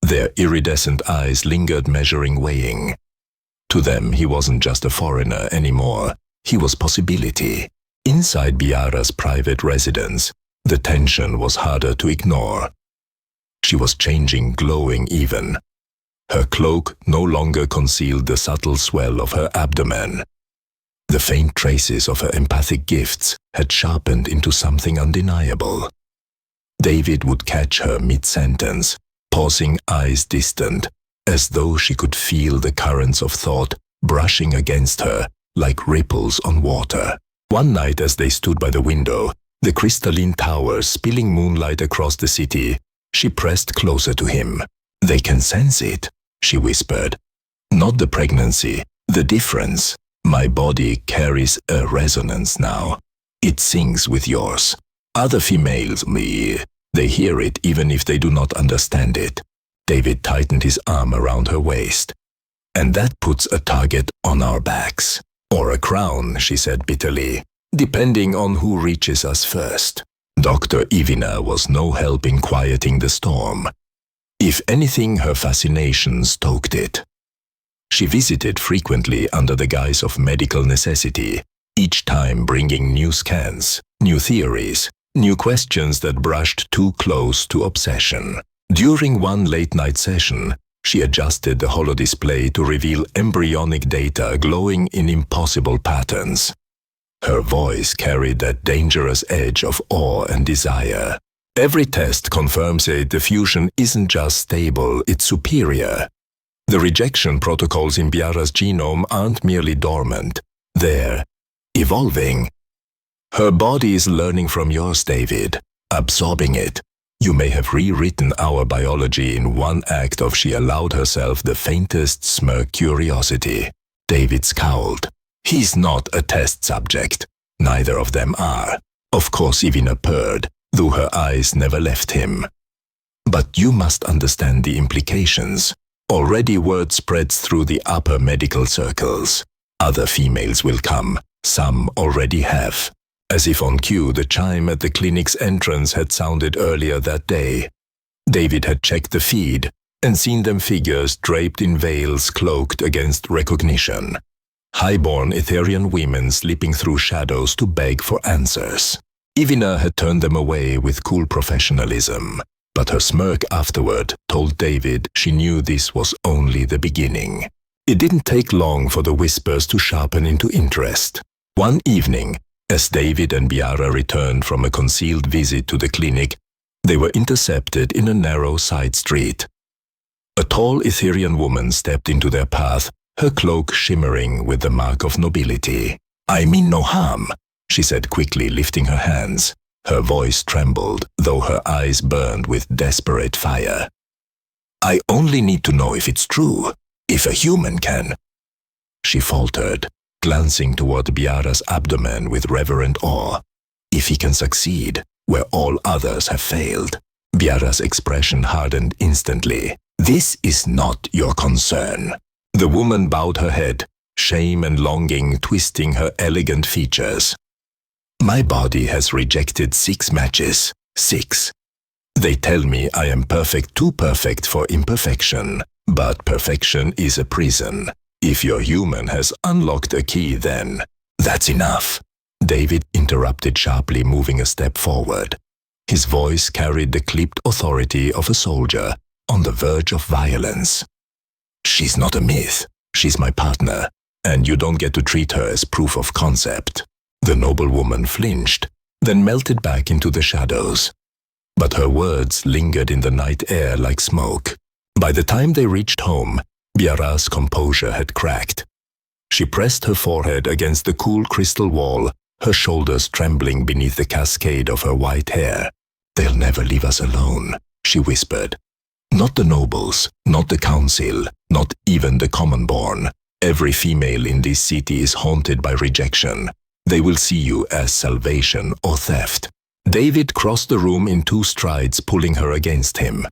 Speaker 1: Their iridescent eyes lingered measuring, weighing. To them, he wasn't just a foreigner anymore. He was possibility. Inside Biara's private residence, the tension was harder to ignore. She was changing, glowing even. Her cloak no longer concealed the subtle swell of her abdomen. The faint traces of her empathic gifts had sharpened into something undeniable. David would catch her mid-sentence, pausing, eyes distant, as though she could feel the currents of thought brushing against her like ripples on water. One night as they stood by the window, the crystalline towers spilling moonlight across the city, she pressed closer to him. "They can sense it," she whispered. "Not the pregnancy, the difference. My body carries a resonance now. It sings with yours. Other females, they hear it even if they do not understand it." David tightened his arm around her waist. "And that puts a target on our backs. Or a crown," she said bitterly, "depending on who reaches us first." Dr. Ivina was no help in quieting the storm. If anything, her fascination stoked it. She visited frequently under the guise of medical necessity, each time bringing new scans, new theories, new questions that brushed too close to obsession. During one late-night session, she adjusted the holodisplay to reveal embryonic data glowing in impossible patterns. Her voice carried that dangerous edge of awe and desire. "Every test confirms it. The fusion isn't just stable, it's superior. The rejection protocols in Biara's genome aren't merely dormant. They're evolving. Her body is learning from yours, David, absorbing it. You may have rewritten our biology in one act of." She allowed herself the faintest smirk curiosity. David scowled. "He's not a test subject. Neither of them are." Of course, Ivina purred, though her eyes never left him. "But you must understand the implications. Already word spreads through the upper medical circles. Other females will come. Some already have." As if on cue, the chime at the clinic's entrance had sounded earlier that day. David had checked the feed and seen them figures draped in veils cloaked against recognition. Highborn Etherian women slipping through shadows to beg for answers. Ivina had turned them away with cool professionalism, but her smirk afterward told David she knew this was only the beginning. It didn't take long for the whispers to sharpen into interest. One evening, as David and Biara returned from a concealed visit to the clinic, they were intercepted in a narrow side street. A tall Etherian woman stepped into their path, her cloak shimmering with the mark of nobility. "I mean no harm," she said quickly, lifting her hands. Her voice trembled, though her eyes burned with desperate fire. "I only need to know if it's true, if a human can." She faltered, glancing toward Biara's abdomen with reverent awe. "If he can succeed where all others have failed." Biara's expression hardened instantly. "This is not your concern." The woman bowed her head, shame and longing twisting her elegant features. "My body has rejected 6 matches. 6. They tell me I am perfect, too perfect for imperfection. But perfection is a prison. If your human has unlocked a key, then that's enough." David interrupted sharply, moving a step forward. His voice carried the clipped authority of a soldier on the verge of violence. "She's not a myth. She's my partner, and you don't get to treat her as proof of concept." The noblewoman flinched, then melted back into the shadows. but her words lingered in the night air like smoke. By the time they reached home, Biara's composure had cracked. She pressed her forehead against the cool crystal wall, her shoulders trembling beneath the cascade of her white hair. "They'll never leave us alone," she whispered. "Not the nobles, not the council, not even the common-born. Every female in this city is haunted by rejection. They will see you as salvation or theft." David crossed the room in 2 strides, pulling her against him.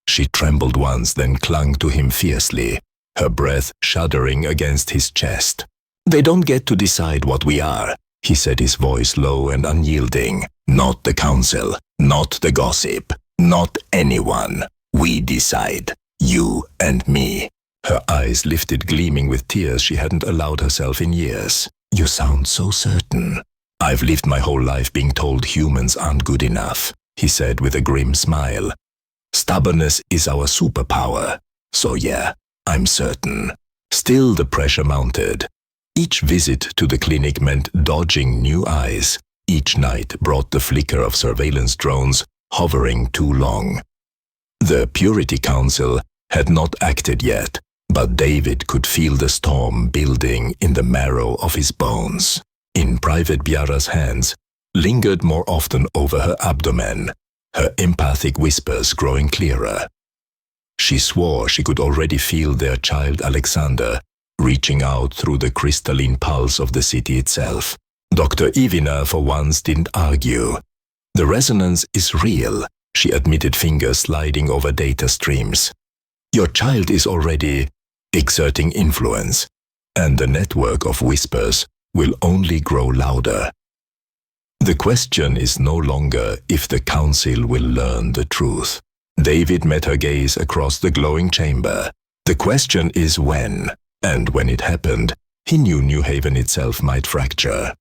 Speaker 1: She trembled once, then clung to him fiercely, her breath shuddering against his chest. "They don't get to decide what we are," he said, his voice low and unyielding. "Not the council, not the gossip, not anyone. We decide, you and me." Her eyes lifted, gleaming with tears she hadn't allowed herself in years. "You sound so certain." "I've lived my whole life being told humans aren't good enough," he said with a grim smile. "Stubbornness is our superpower. So yeah, I'm certain." Still the pressure mounted. Each visit to the clinic meant dodging new eyes. Each night brought the flicker of surveillance drones hovering too long. The Purity Council had not acted yet, but David could feel the storm building in the marrow of his bones. In Private Biara's hands, lingered more often over her abdomen, her empathic whispers growing clearer. She swore she could already feel their child Alexander reaching out through the crystalline pulse of the city itself. Dr. Ivina, for once, didn't argue. "The resonance is real," she admitted, fingers sliding over data streams. "Your child is already exerting influence, and the network of whispers will only grow louder. The question is no longer if the council will learn the truth." David met her gaze across the glowing chamber. "The question is when, and when it happened, he knew New Haven itself might fracture."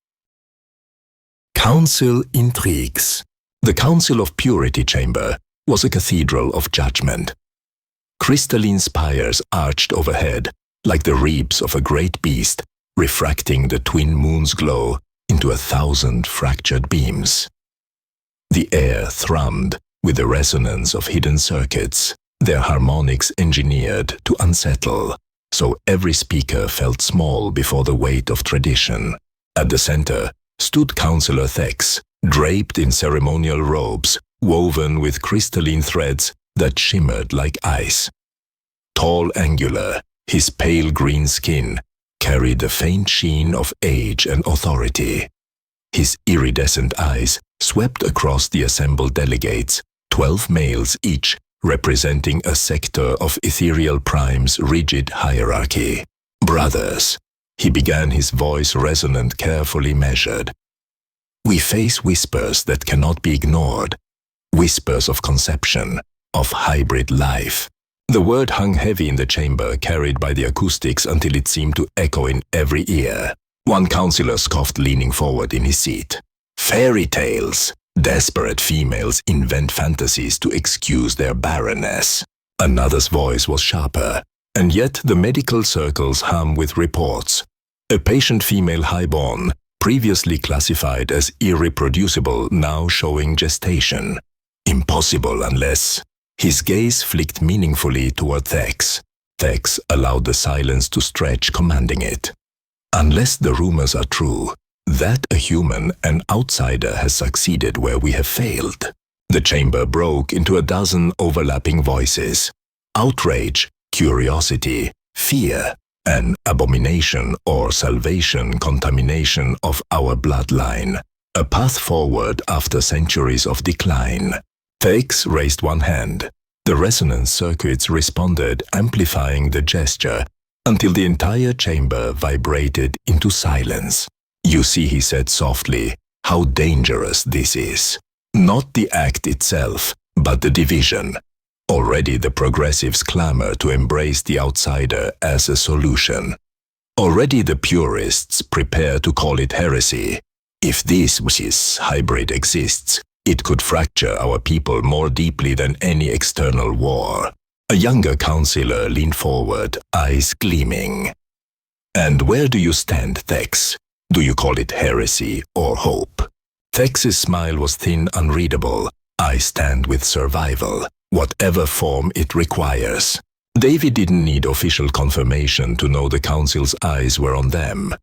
Speaker 1: Council intrigues. The Council of Purity Chamber was a cathedral of judgment. Crystalline spires arched overhead, like the ribs of a great beast, refracting the twin moon's glow into 1,000 fractured beams. The air thrummed with the resonance of hidden circuits, their harmonics engineered to unsettle, so every speaker felt small before the weight of tradition. At the center stood Counselor Thex, draped in ceremonial robes, woven with crystalline threads that shimmered like ice. Tall, angular, his pale green skin carried the faint sheen of age and authority. His iridescent eyes swept across the assembled delegates, 12 males each, representing a sector of ethereal prime's rigid hierarchy. "Brothers," he began, his voice resonant, carefully measured. "We face whispers that cannot be ignored, whispers of conception, of hybrid life." The word hung heavy in the chamber, carried by the acoustics until it seemed to echo in every ear. One counselor scoffed, leaning forward in his seat. "Fairy tales. Desperate females invent fantasies to excuse their barrenness." Another's voice was sharper, and yet the medical circles hum with reports. A patient female highborn, previously classified as irreproducible, now showing gestation. Impossible unless... His gaze flicked meaningfully toward Thex. Thex allowed the silence to stretch, commanding it. "Unless the rumors are true, that a human, an outsider, has succeeded where we have failed." The chamber broke into a dozen overlapping voices. Outrage, curiosity, fear, an abomination or salvation contamination of our bloodline. A path forward after centuries of decline. Thex raised one hand. The resonance circuits responded, amplifying the gesture, until the entire chamber vibrated into silence. "You see," he said softly, "how dangerous this is. Not the act itself, but the division. Already the progressives clamor to embrace the outsider as a solution. Already the purists prepare to call it heresy. If this hybrid exists, it could fracture our people more deeply than any external war." A younger counselor leaned forward, eyes gleaming. "And where do you stand, Thex? Do you call it heresy or hope?" Thex's smile was thin, unreadable, I stand with survival, whatever form it requires. David didn't need official confirmation to know the Council's eyes were on them.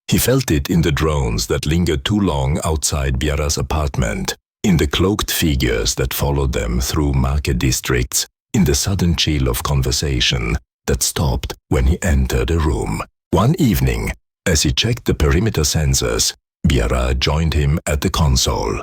Speaker 1: He felt it in the drones that lingered too long outside Biara's apartment, in the cloaked figures that followed them through market districts, in the sudden chill of conversation that stopped when he entered a room. One evening, as he checked the perimeter sensors, Biara joined him at the console.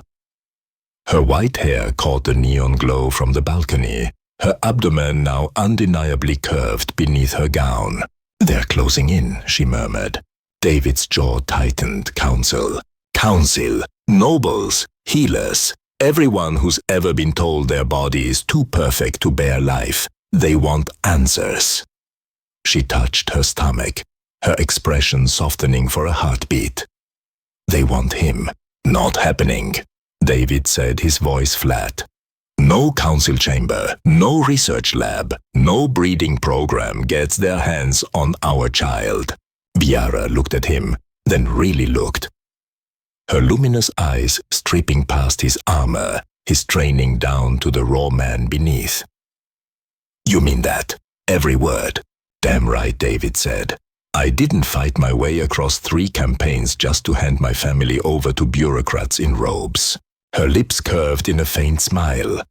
Speaker 1: Her white hair caught the neon glow from the balcony, her abdomen now undeniably curved beneath her gown. "They're closing in," she murmured. David's jaw tightened. Council. Council. Nobles. Healers. Everyone who's ever been told their body is too perfect to bear life. They want answers. She touched her stomach, her expression softening for a heartbeat. They want him. Not happening, David said, his voice flat. No council chamber, no research lab, no breeding program gets their hands on our child. Biara looked at him, then really looked. Her luminous eyes stripping past his armor, his training down to the raw man beneath. You mean that? Every word. Damn right, David said. I didn't fight my way across 3 campaigns just to hand my family over to bureaucrats in robes. Her lips curved in a faint smile.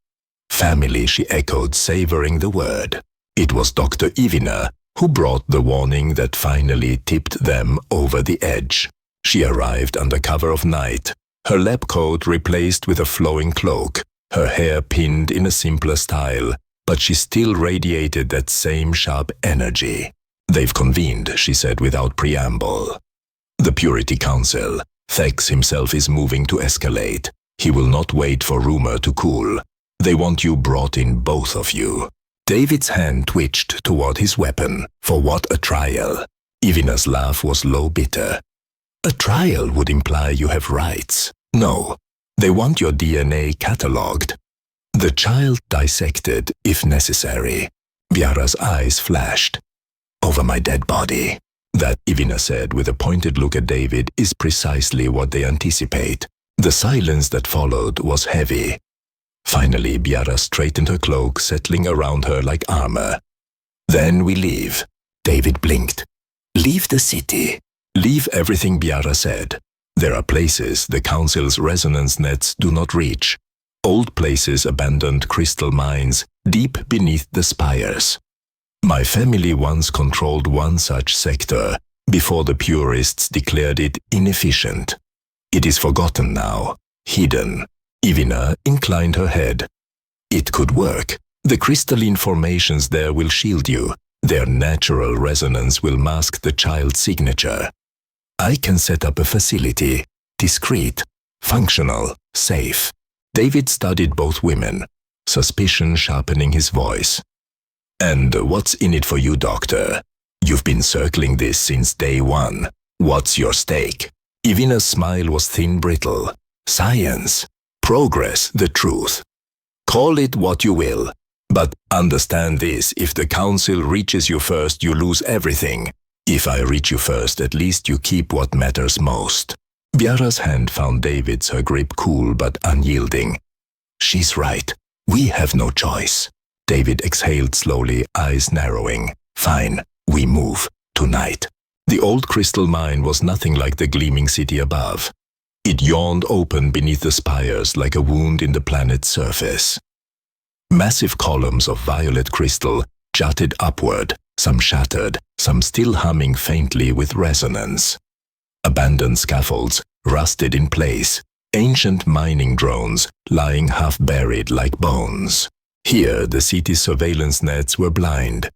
Speaker 1: Family, she echoed, savoring the word. It was Dr. Ivina who brought the warning that finally tipped them over the edge. She arrived under cover of night, her lab coat replaced with a flowing cloak, her hair pinned in a simpler style, but she still radiated that same sharp energy. They've convened, she said without preamble. The Purity Council. Thex himself is moving to escalate. He will not wait for rumor to cool. They want you brought in, both of you. David's hand twitched toward his weapon. For what a trial? Ivina's laugh was low, bitter. A trial would imply you have rights. No, they want your DNA catalogued. The child dissected, if necessary. Biara's eyes flashed. Over my dead body. That, Ivina said with a pointed look at David, is precisely what they anticipate. The silence that followed was heavy. Finally, Biara straightened her cloak, settling around her like armor. Then we leave. David blinked. Leave the city. Leave everything, Biara said. There are places the Council's resonance nets do not reach. Old places, abandoned crystal mines, deep beneath the spires. My family once controlled one such sector, before the purists declared it inefficient. It is forgotten now, hidden. Ivina inclined her head. It could work. The crystalline formations there will shield you. Their natural resonance will mask the child's signature. I can set up a facility, discreet, functional, safe. David studied both women, suspicion sharpening his voice. And what's in it for you, Doctor? You've been circling this since day one. What's your stake? Ivina's smile was thin, brittle. Science. Progress, the truth. Call it what you will. But understand this, if the Council reaches you first, you lose everything. If I reach you first, at least you keep what matters most. Biara's hand found David's, her grip cool but unyielding. She's right. We have no choice. David exhaled slowly, eyes narrowing. Fine, we move. Tonight. The old crystal mine was nothing like the gleaming city above. It yawned open beneath the spires like a wound in the planet's surface. Massive columns of violet crystal jutted upward, some shattered, some still humming faintly with resonance. Abandoned scaffolds rusted in place, ancient mining drones lying half-buried like bones. Here the city's surveillance nets were blind.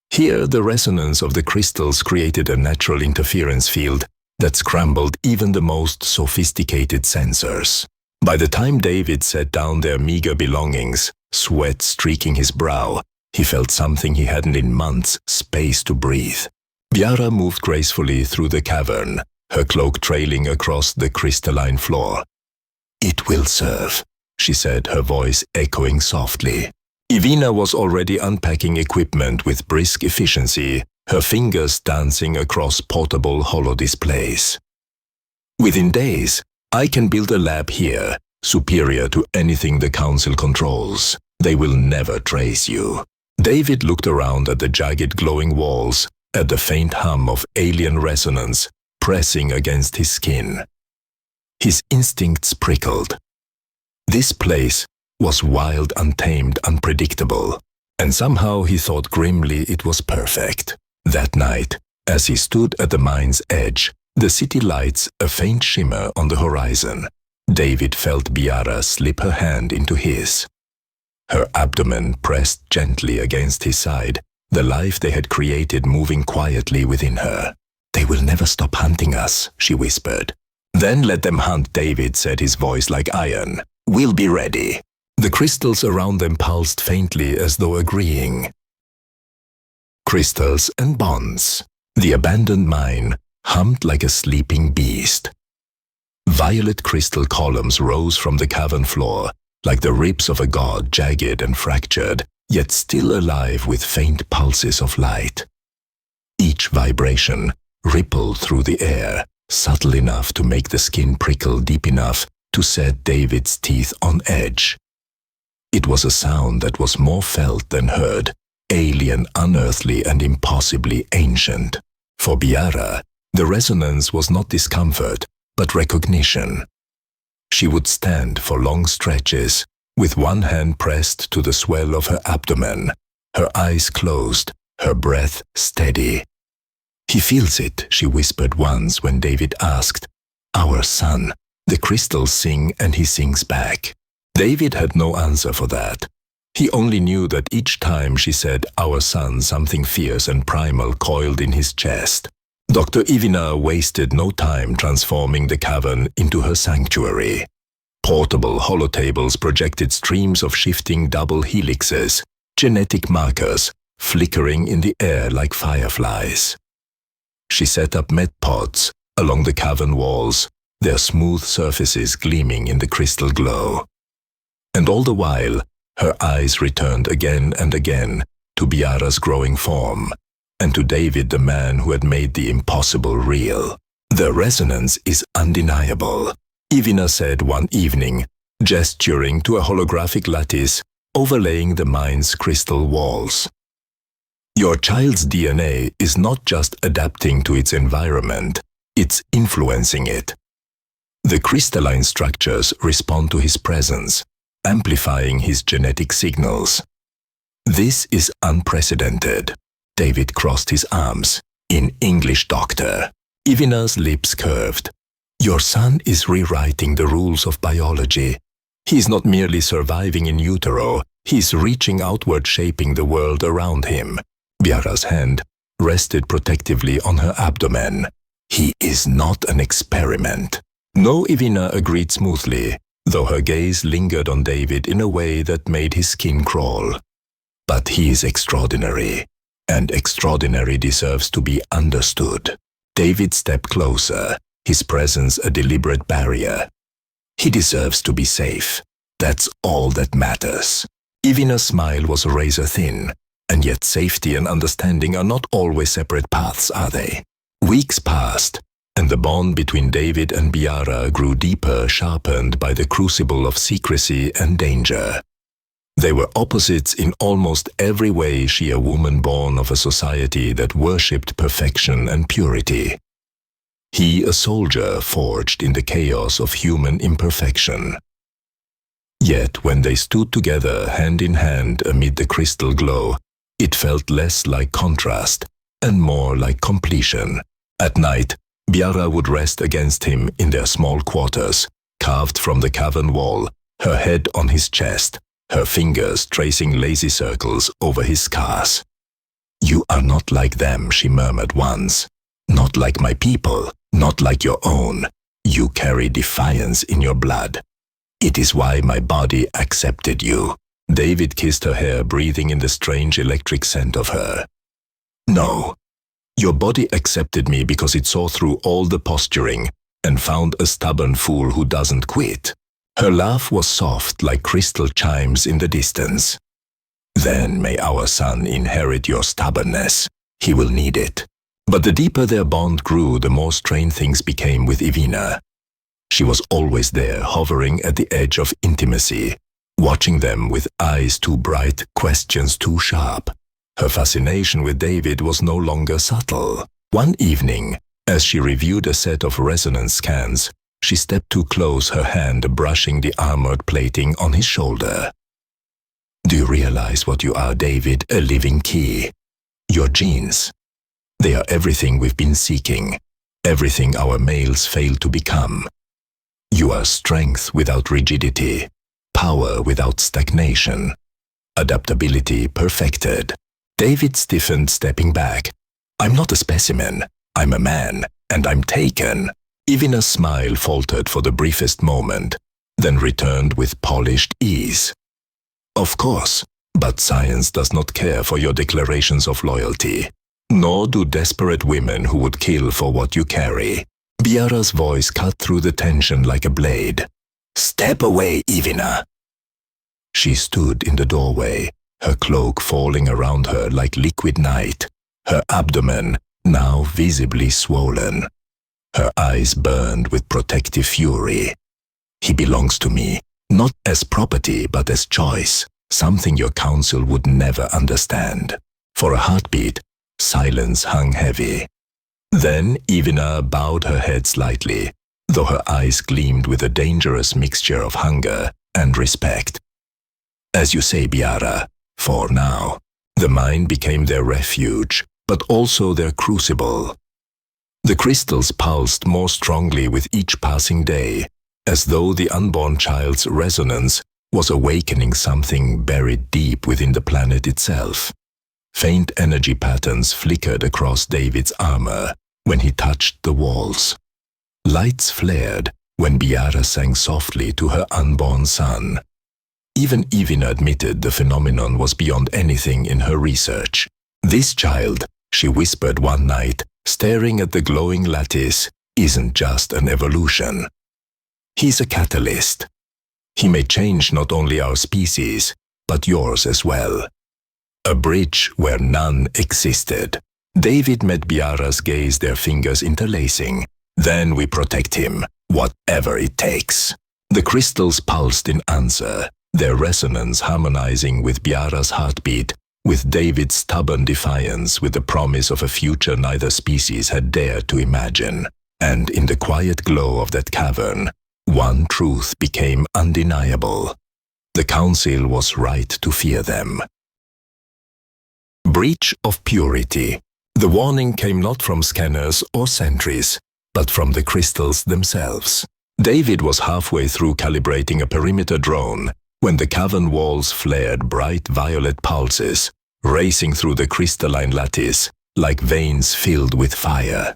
Speaker 1: Here the resonance of the crystals created a natural interference field that scrambled even the most sophisticated sensors. By the time David set down their meager belongings, sweat streaking his brow, he felt something he hadn't in months, space to breathe. Biara moved gracefully through the cavern, her cloak trailing across the crystalline floor. It will serve, she said, her voice echoing softly. Ivina was already unpacking equipment with brisk efficiency, her fingers dancing across portable holodisplays. Within days, I can build a lab here, superior to anything the Council controls. They will never trace you. David looked around at the jagged glowing walls, at the faint hum of alien resonance pressing against his skin. His instincts prickled. This place was wild, untamed, unpredictable, and somehow he thought grimly it was perfect. That night, as he stood at the mine's edge, the city lights a faint shimmer on the horizon. David felt Biara slip her hand into his. Her abdomen pressed gently against his side, the life they had created moving quietly within her. "They will never stop hunting us," she whispered. "Then let them hunt, David," said his voice like iron. "We'll be ready." The crystals around them pulsed faintly as though agreeing. Crystals and bonds. The abandoned mine hummed like a sleeping beast. Violet crystal columns rose from the cavern floor, like the ribs of a god, jagged and fractured, yet still alive with faint pulses of light. Each vibration rippled through the air, subtle enough to make the skin prickle deep enough to set David's teeth on edge. It was a sound that was more felt than heard, alien, unearthly, and impossibly ancient. For Biara, the resonance was not discomfort, but recognition. She would stand for long stretches, with one hand pressed to the swell of her abdomen, her eyes closed, her breath steady. "He feels it," she whispered once when David asked. "Our son." The crystals sing and he sings back. David had no answer for that. He only knew that each time she said "our son," something fierce and primal coiled in his chest. Dr. Ivina wasted no time transforming the cavern into her sanctuary. Portable holotables projected streams of shifting double helixes, genetic markers, flickering in the air like fireflies. She set up medpods along the cavern walls, their smooth surfaces gleaming in the crystal glow. And all the while, her eyes returned again and again to Biara's growing form, and to David, the man who had made the impossible real. "The resonance is undeniable," Ivina said one evening, gesturing to a holographic lattice overlaying the mine's crystal walls. "Your child's DNA is not just adapting to its environment, it's influencing it. The crystalline structures respond to his presence, amplifying his genetic signals. This is unprecedented." David crossed his arms. "In English, doctor." Ivina's lips curved. "Your son is rewriting the rules of biology. He's not merely surviving in utero, he's reaching outward, shaping the world around him." Biara's hand rested protectively on her abdomen. "He is not an experiment." No, Ivina agreed smoothly, though her gaze lingered on David in a way that made his skin crawl. "But he is extraordinary, and extraordinary deserves to be understood." David stepped closer, his presence a deliberate barrier. "He deserves to be safe. That's all that matters." Ivina's smile was razor thin, and yet safety and understanding are not always separate paths, are they? Weeks passed, and the bond between David and Biara grew deeper, sharpened by the crucible of secrecy and danger. They were opposites in almost every way, she a woman born of a society that worshipped perfection and purity. He a soldier forged in the chaos of human imperfection. Yet when they stood together hand in hand amid the crystal glow, it felt less like contrast and more like completion. At night, Biara would rest against him in their small quarters, carved from the cavern wall, her head on his chest, her fingers tracing lazy circles over his scars. "You are not like them," she murmured once. "Not like my people, not like your own. You carry defiance in your blood. It is why my body accepted you." David kissed her hair, breathing in the strange electric scent of her. "No. Your body accepted me because it saw through all the posturing and found a stubborn fool who doesn't quit." Her laugh was soft like crystal chimes in the distance. "Then may our son inherit your stubbornness. He will need it." But the deeper their bond grew, the more strained things became with Ivina. She was always there, hovering at the edge of intimacy, watching them with eyes too bright, questions too sharp. Her fascination with David was no longer subtle. One evening, as she reviewed a set of resonance scans, she stepped too close, her hand brushing the armored plating on his shoulder. "Do you realize what you are, David? A living key. Your genes. They are everything we've been seeking, everything our males failed to become. You are strength without rigidity, power without stagnation, adaptability perfected." David stiffened, stepping back. "I'm not a specimen. I'm a man, and I'm taken." Even a smile faltered for the briefest moment, then returned with polished ease. "Of course, but science does not care for your declarations of loyalty, nor do desperate women who would kill for what you carry." Biara's voice cut through the tension like a blade. "Step away, Ivina." She stood in the doorway, her cloak falling around her like liquid night, her abdomen now visibly swollen. Her eyes burned with protective fury. "He belongs to me, not as property but as choice, something your council would never understand." For a heartbeat, silence hung heavy. Then Ivina bowed her head slightly, though her eyes gleamed with a dangerous mixture of hunger and respect. "As you say, Biara, for now." The mind became their refuge, but also their crucible. The crystals pulsed more strongly with each passing day, as though the unborn child's resonance was awakening something buried deep within the planet itself. Faint energy patterns flickered across David's armor when he touched the walls. Lights flared when Biara sang softly to her unborn son. Even Ivina admitted the phenomenon was beyond anything in her research. "This child," she whispered one night, staring at the glowing lattice, "isn't just an evolution. He's a catalyst. He may change not only our species, but yours as well. A bridge where none existed." David met Biara's gaze, their fingers interlacing. "Then we protect him, whatever it takes." The crystals pulsed in answer, their resonance harmonizing with Biara's heartbeat, with David's stubborn defiance, with the promise of a future neither species had dared to imagine. And in the quiet glow of that cavern, one truth became undeniable. The council was right to fear them. Breach of purity. The warning came not from scanners or sentries, but from the crystals themselves. David was halfway through calibrating a perimeter drone when the cavern walls flared bright violet pulses, racing through the crystalline lattice like veins filled with fire.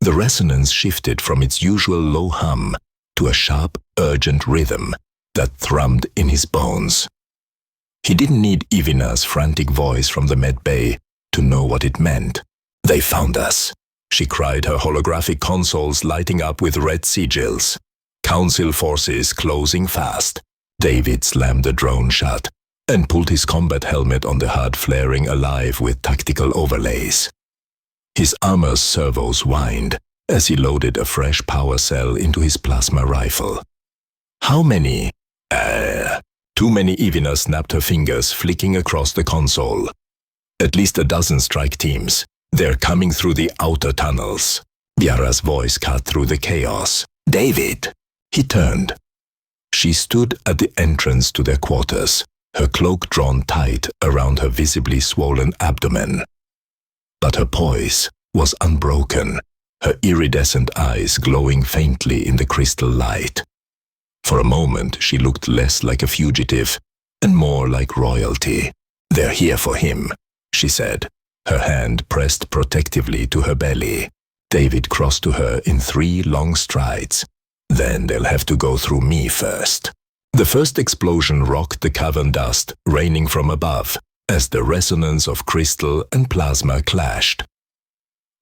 Speaker 1: The resonance shifted from its usual low hum to a sharp, urgent rhythm that thrummed in his bones. He didn't need Ivina's frantic voice from the med bay to know what it meant. "They found us," she cried, her holographic consoles lighting up with red sigils. Council forces closing fast. David slammed the drone shut and pulled his combat helmet on the HUD, flaring alive with tactical overlays. His armor's servos whined as he loaded a fresh power cell into his plasma rifle. "How many?" Too many. Ivina snapped her fingers, flicking across the console. "At least a dozen strike teams. They're coming through the outer tunnels." Biara's voice cut through the chaos. "David!" He turned. She stood at the entrance to their quarters, her cloak drawn tight around her visibly swollen abdomen. But her poise was unbroken, her iridescent eyes glowing faintly in the crystal light. For a moment she looked less like a fugitive and more like royalty. "They're here for him," she said, her hand pressed protectively to her belly. David crossed to her in 3 long strides. "Then they'll have to go through me first." The first explosion rocked the cavern dust, raining from above, as the resonance of crystal and plasma clashed.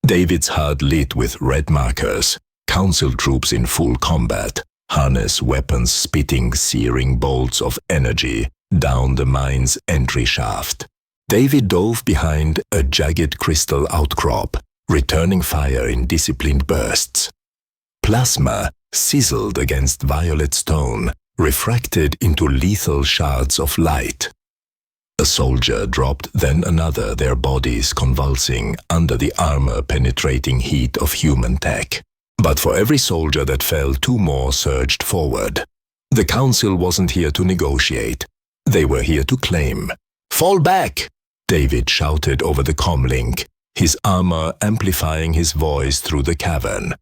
Speaker 1: David's HUD lit with red markers, council troops in full combat, harness weapons spitting searing bolts of energy down the mine's entry shaft. David dove behind a jagged crystal outcrop, returning fire in disciplined bursts. Plasma sizzled against violet stone, refracted into lethal shards of light. A soldier dropped, then another, their bodies convulsing under the armor-penetrating heat of human tech. But for every soldier that fell, 2 more surged forward. The council wasn't here to negotiate. They were here to claim. "Fall back!" David shouted over the comlink, his armor amplifying his voice through the cavern.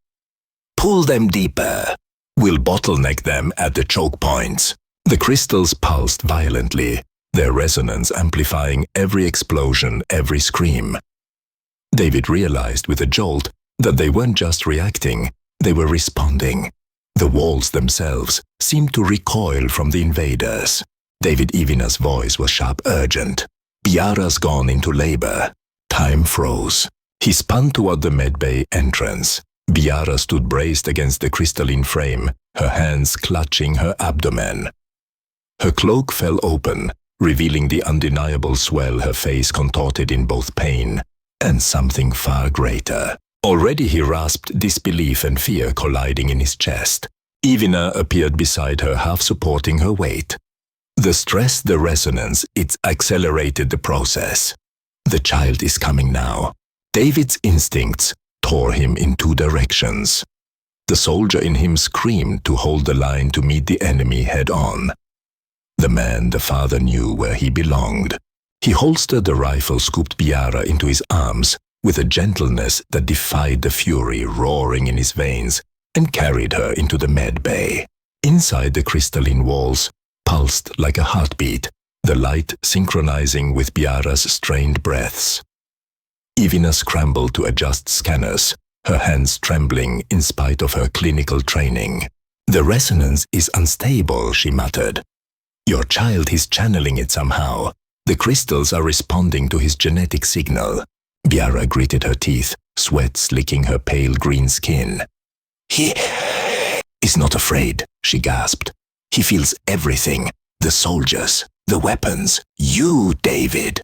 Speaker 1: "Pull them deeper. We'll bottleneck them at the choke points." The crystals pulsed violently, their resonance amplifying every explosion, every scream. David realized with a jolt that they weren't just reacting, they were responding. The walls themselves seemed to recoil from the invaders. David Evina's voice was sharp, urgent. "Biara's gone into labor." Time froze. He spun toward the medbay entrance. Biara stood braced against the crystalline frame, her hands clutching her abdomen. Her cloak fell open, revealing the undeniable swell her face contorted in both pain and something far greater. Already he rasped disbelief and fear colliding in his chest. Evina appeared beside her, half supporting her weight. The stress, the resonance, it accelerated the process. The child is coming now. David's instincts tore him in 2 directions. The soldier in him screamed to hold the line to meet the enemy head-on. The man, the father, knew where he belonged. He holstered the rifle, scooped Biara into his arms with a gentleness that defied the fury roaring in his veins, and carried her into the med bay. Inside, the crystalline walls pulsed like a heartbeat, the light synchronizing with Biara's strained breaths. Evina scrambled to adjust scanners, her hands trembling in spite of her clinical training. "The resonance is unstable," she muttered. "Your child is channeling it somehow. The crystals are responding to his genetic signal." Biara gritted her teeth, sweat slicking her pale green skin. "He is not afraid," she gasped. "He feels everything. The soldiers, the weapons, you, David."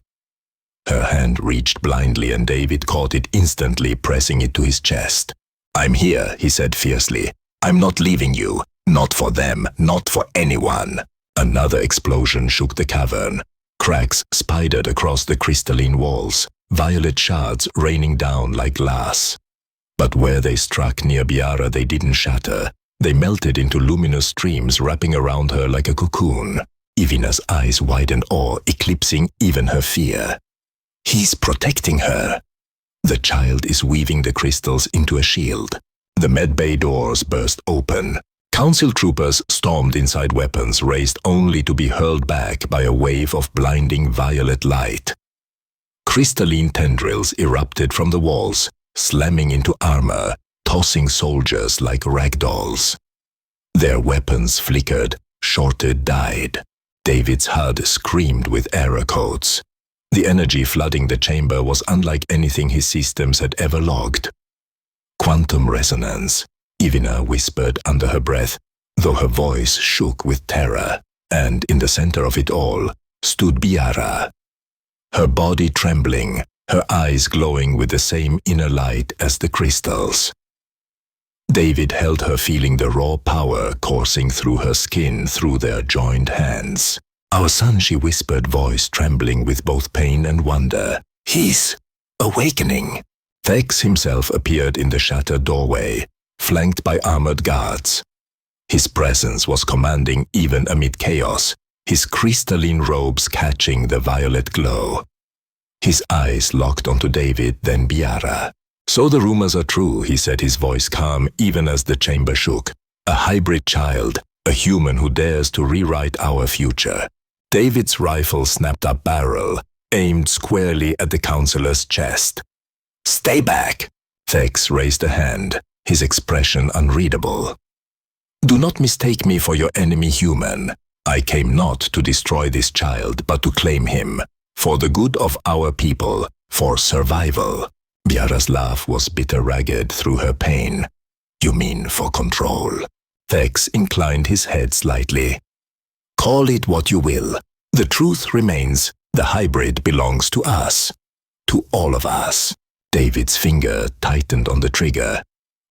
Speaker 1: Her hand reached blindly and David caught it instantly, pressing it to his chest. "I'm here," he said fiercely. "I'm not leaving you. Not for them, not for anyone." Another explosion shook the cavern. Cracks spidered across the crystalline walls, violet shards raining down like glass. But where they struck near Biara, they didn't shatter. They melted into luminous streams, wrapping around her like a cocoon. Evina's eyes widened, awe eclipsing even her fear. "He's protecting her." The child is weaving the crystals into a shield. The medbay doors burst open. Council troopers stormed inside, weapons raised only to be hurled back by a wave of blinding violet light. Crystalline tendrils erupted from the walls, slamming into armor, tossing soldiers like ragdolls. Their weapons flickered, shorted, died. David's HUD screamed with error codes. The energy flooding the chamber was unlike anything his systems had ever logged. "Quantum resonance," Evina whispered under her breath, though her voice shook with terror. And in the center of it all stood Biara, her body trembling, her eyes glowing with the same inner light as the crystals. David held her, feeling the raw power coursing through her skin through their joined hands. "Our son," she whispered, voice trembling with both pain and wonder. "He's awakening." Thex himself appeared in the shattered doorway, flanked by armored guards. His presence was commanding even amid chaos, his crystalline robes catching the violet glow. His eyes locked onto David, then Biara. "So the rumors are true," he said, his voice calm even as the chamber shook. "A hybrid child, a human who dares to rewrite our future." David's rifle snapped up barrel, aimed squarely at the counselor's chest. "Stay back!" Thex raised a hand, his expression unreadable. "Do not mistake me for your enemy human. I came not to destroy this child, but to claim him, for the good of our people, for survival." Biara's laugh was bitter, ragged through her pain. "You mean for control?" Thex inclined his head slightly. "Call it what you will. The truth remains, the hybrid belongs to us. To all of us." David's finger tightened on the trigger.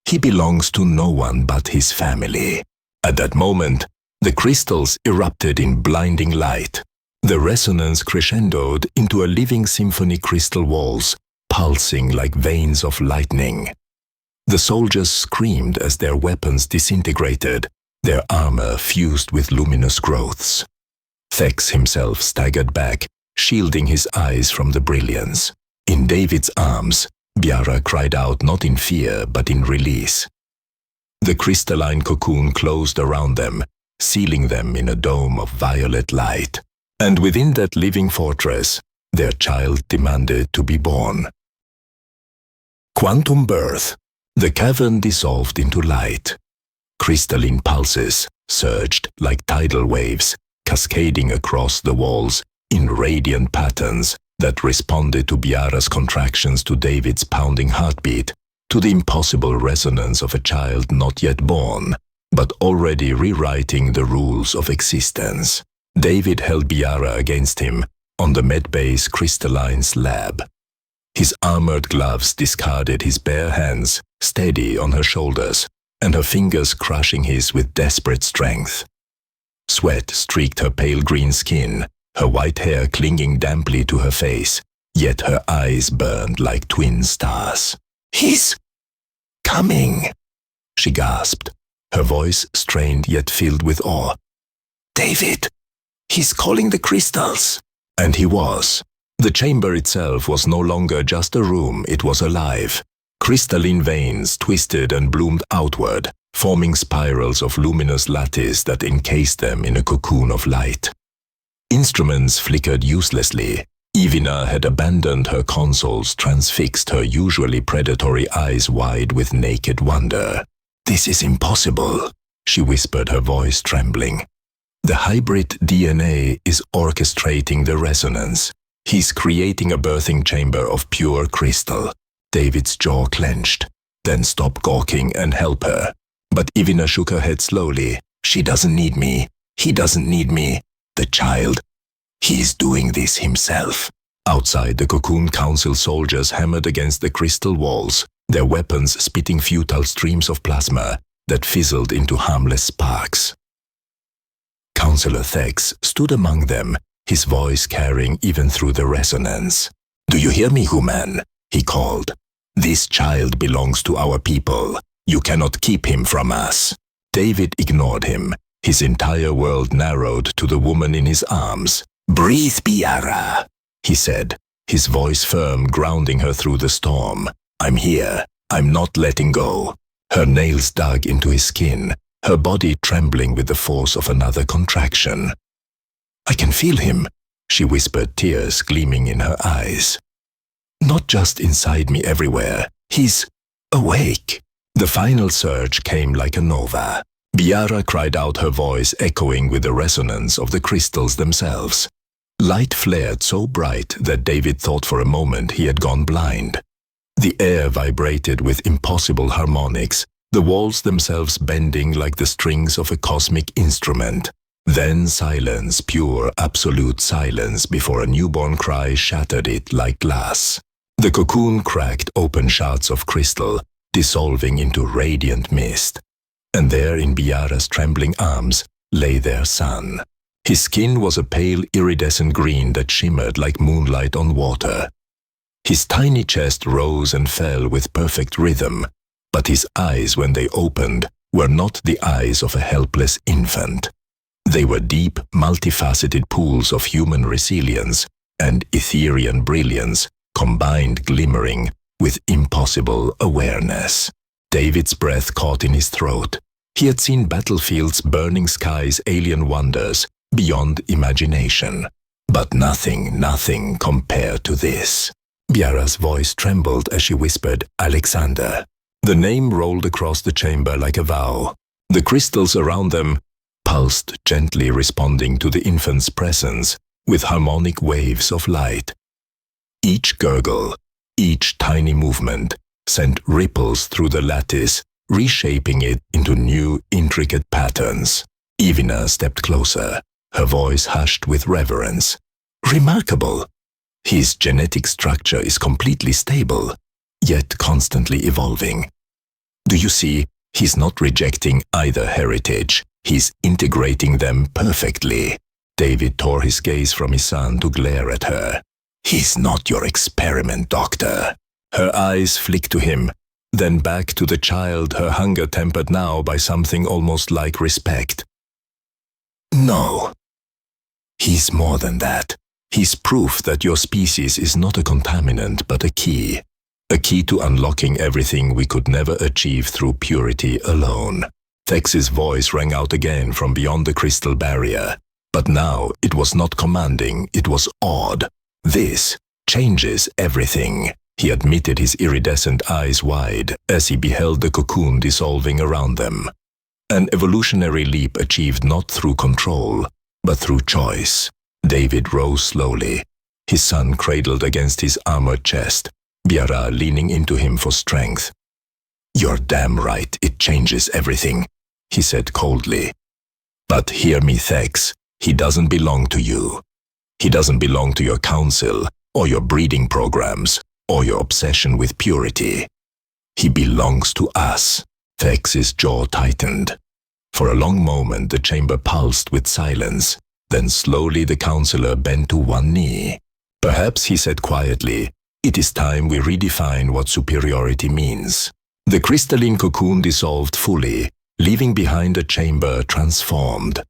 Speaker 1: He belongs to no one but his family. At that moment, the crystals erupted in blinding light. The resonance crescendoed into a living symphony, crystal walls pulsing like veins of lightning. The soldiers screamed as their weapons disintegrated, their armor fused with luminous growths. Thex himself staggered back, shielding his eyes from the brilliance. In David's arms, Biara cried out not in fear but in release. The crystalline cocoon closed around them, sealing them in a dome of violet light. And within that living fortress, their child demanded to be born. Quantum birth. The cavern dissolved into light. Crystalline pulses surged like tidal waves, cascading across the walls in radiant patterns that responded to Biara's contractions, to David's pounding heartbeat, to the impossible resonance of a child not yet born, but already rewriting the rules of existence. David held Biara against him on the medbay's crystalline slab. His armored gloves discarded his bare hands, steady on her shoulders, and her fingers crushing his with desperate strength. Sweat streaked her pale green skin, her white hair clinging damply to her face, yet her eyes burned like twin stars. "He's coming," she gasped, her voice strained yet filled with awe. "David, he's calling the crystals." And he was. The chamber itself was no longer just a room, it was alive. Crystalline veins twisted and bloomed outward, forming spirals of luminous lattice that encased them in a cocoon of light. Instruments flickered uselessly. Evina had abandoned her consoles, transfixed, her usually predatory eyes wide with naked wonder. "This is impossible," she whispered, her voice trembling. "The hybrid DNA is orchestrating the resonance. He's creating a birthing chamber of pure crystal." David's jaw clenched. "Then stop gawking and help her." But Evina shook her head slowly. "She doesn't need me. He doesn't need me. The child, he's doing this himself." Outside, the cocoon council soldiers hammered against the crystal walls, their weapons spitting futile streams of plasma that fizzled into harmless sparks. Councillor Thex stood among them, his voice carrying even through the resonance. "Do you hear me, human?" he called. "This child belongs to our people. You cannot keep him from us." David ignored him. His entire world narrowed to the woman in his arms. "Breathe, Biara," he said, his voice firm, grounding her through the storm. "I'm here. I'm not letting go." Her nails dug into his skin, her body trembling with the force of another contraction. "I can feel him," she whispered, tears gleaming in her eyes. "Not just inside me, everywhere. He's awake." The final surge came like a nova. Biara cried out, her voice echoing with the resonance of the crystals themselves. Light flared so bright that David thought for a moment he had gone blind. The air vibrated with impossible harmonics, the walls themselves bending like the strings of a cosmic instrument. Then silence, pure, absolute silence, before a newborn cry shattered it like glass. The cocoon cracked open shards of crystal, dissolving into radiant mist. And there in Biara's trembling arms lay their son. His skin was a pale iridescent green that shimmered like moonlight on water. His tiny chest rose and fell with perfect rhythm, but his eyes, when they opened, were not the eyes of a helpless infant. They were deep, multifaceted pools of human resilience and Etherian brilliance, combined glimmering with impossible awareness. David's breath caught in his throat. He had seen battlefields, burning skies, alien wonders, beyond imagination. But nothing compared to this. Biara's voice trembled as she whispered, "Alexander." The name rolled across the chamber like a vow. The crystals around them pulsed gently, responding to the infant's presence with harmonic waves of light. Each gurgle, each tiny movement sent ripples through the lattice, reshaping it into new, intricate patterns. Evina stepped closer, her voice hushed with reverence. "Remarkable! His genetic structure is completely stable, yet constantly evolving. Do you see? He's not rejecting either heritage. He's integrating them perfectly. David tore his gaze from his son to glare at her. He's not your experiment, Doctor. Her eyes flicked to him, then back to the child, her hunger tempered now by something almost like respect. No. He's more than that. He's proof that your species is not a contaminant but a key. A key to unlocking everything we could never achieve through purity alone. Thex's voice rang out again from beyond the crystal barrier. But now it was not commanding, it was awed. This changes everything. He admitted, his iridescent eyes wide as he beheld the cocoon dissolving around them. An evolutionary leap achieved not through control, but through choice. David rose slowly, his son cradled against his armored chest, Biara leaning into him for strength. "You're damn right, it changes everything," he said coldly. "But hear me, Thex, he doesn't belong to you. He doesn't belong to your council, or your breeding programs, or your obsession with purity. He belongs to us." Thex's jaw tightened. For a long moment the chamber pulsed with silence. Then slowly the counselor bent to one knee. "Perhaps," he said quietly, "it is time we redefine what superiority means." The crystalline cocoon dissolved fully, leaving behind a chamber transformed.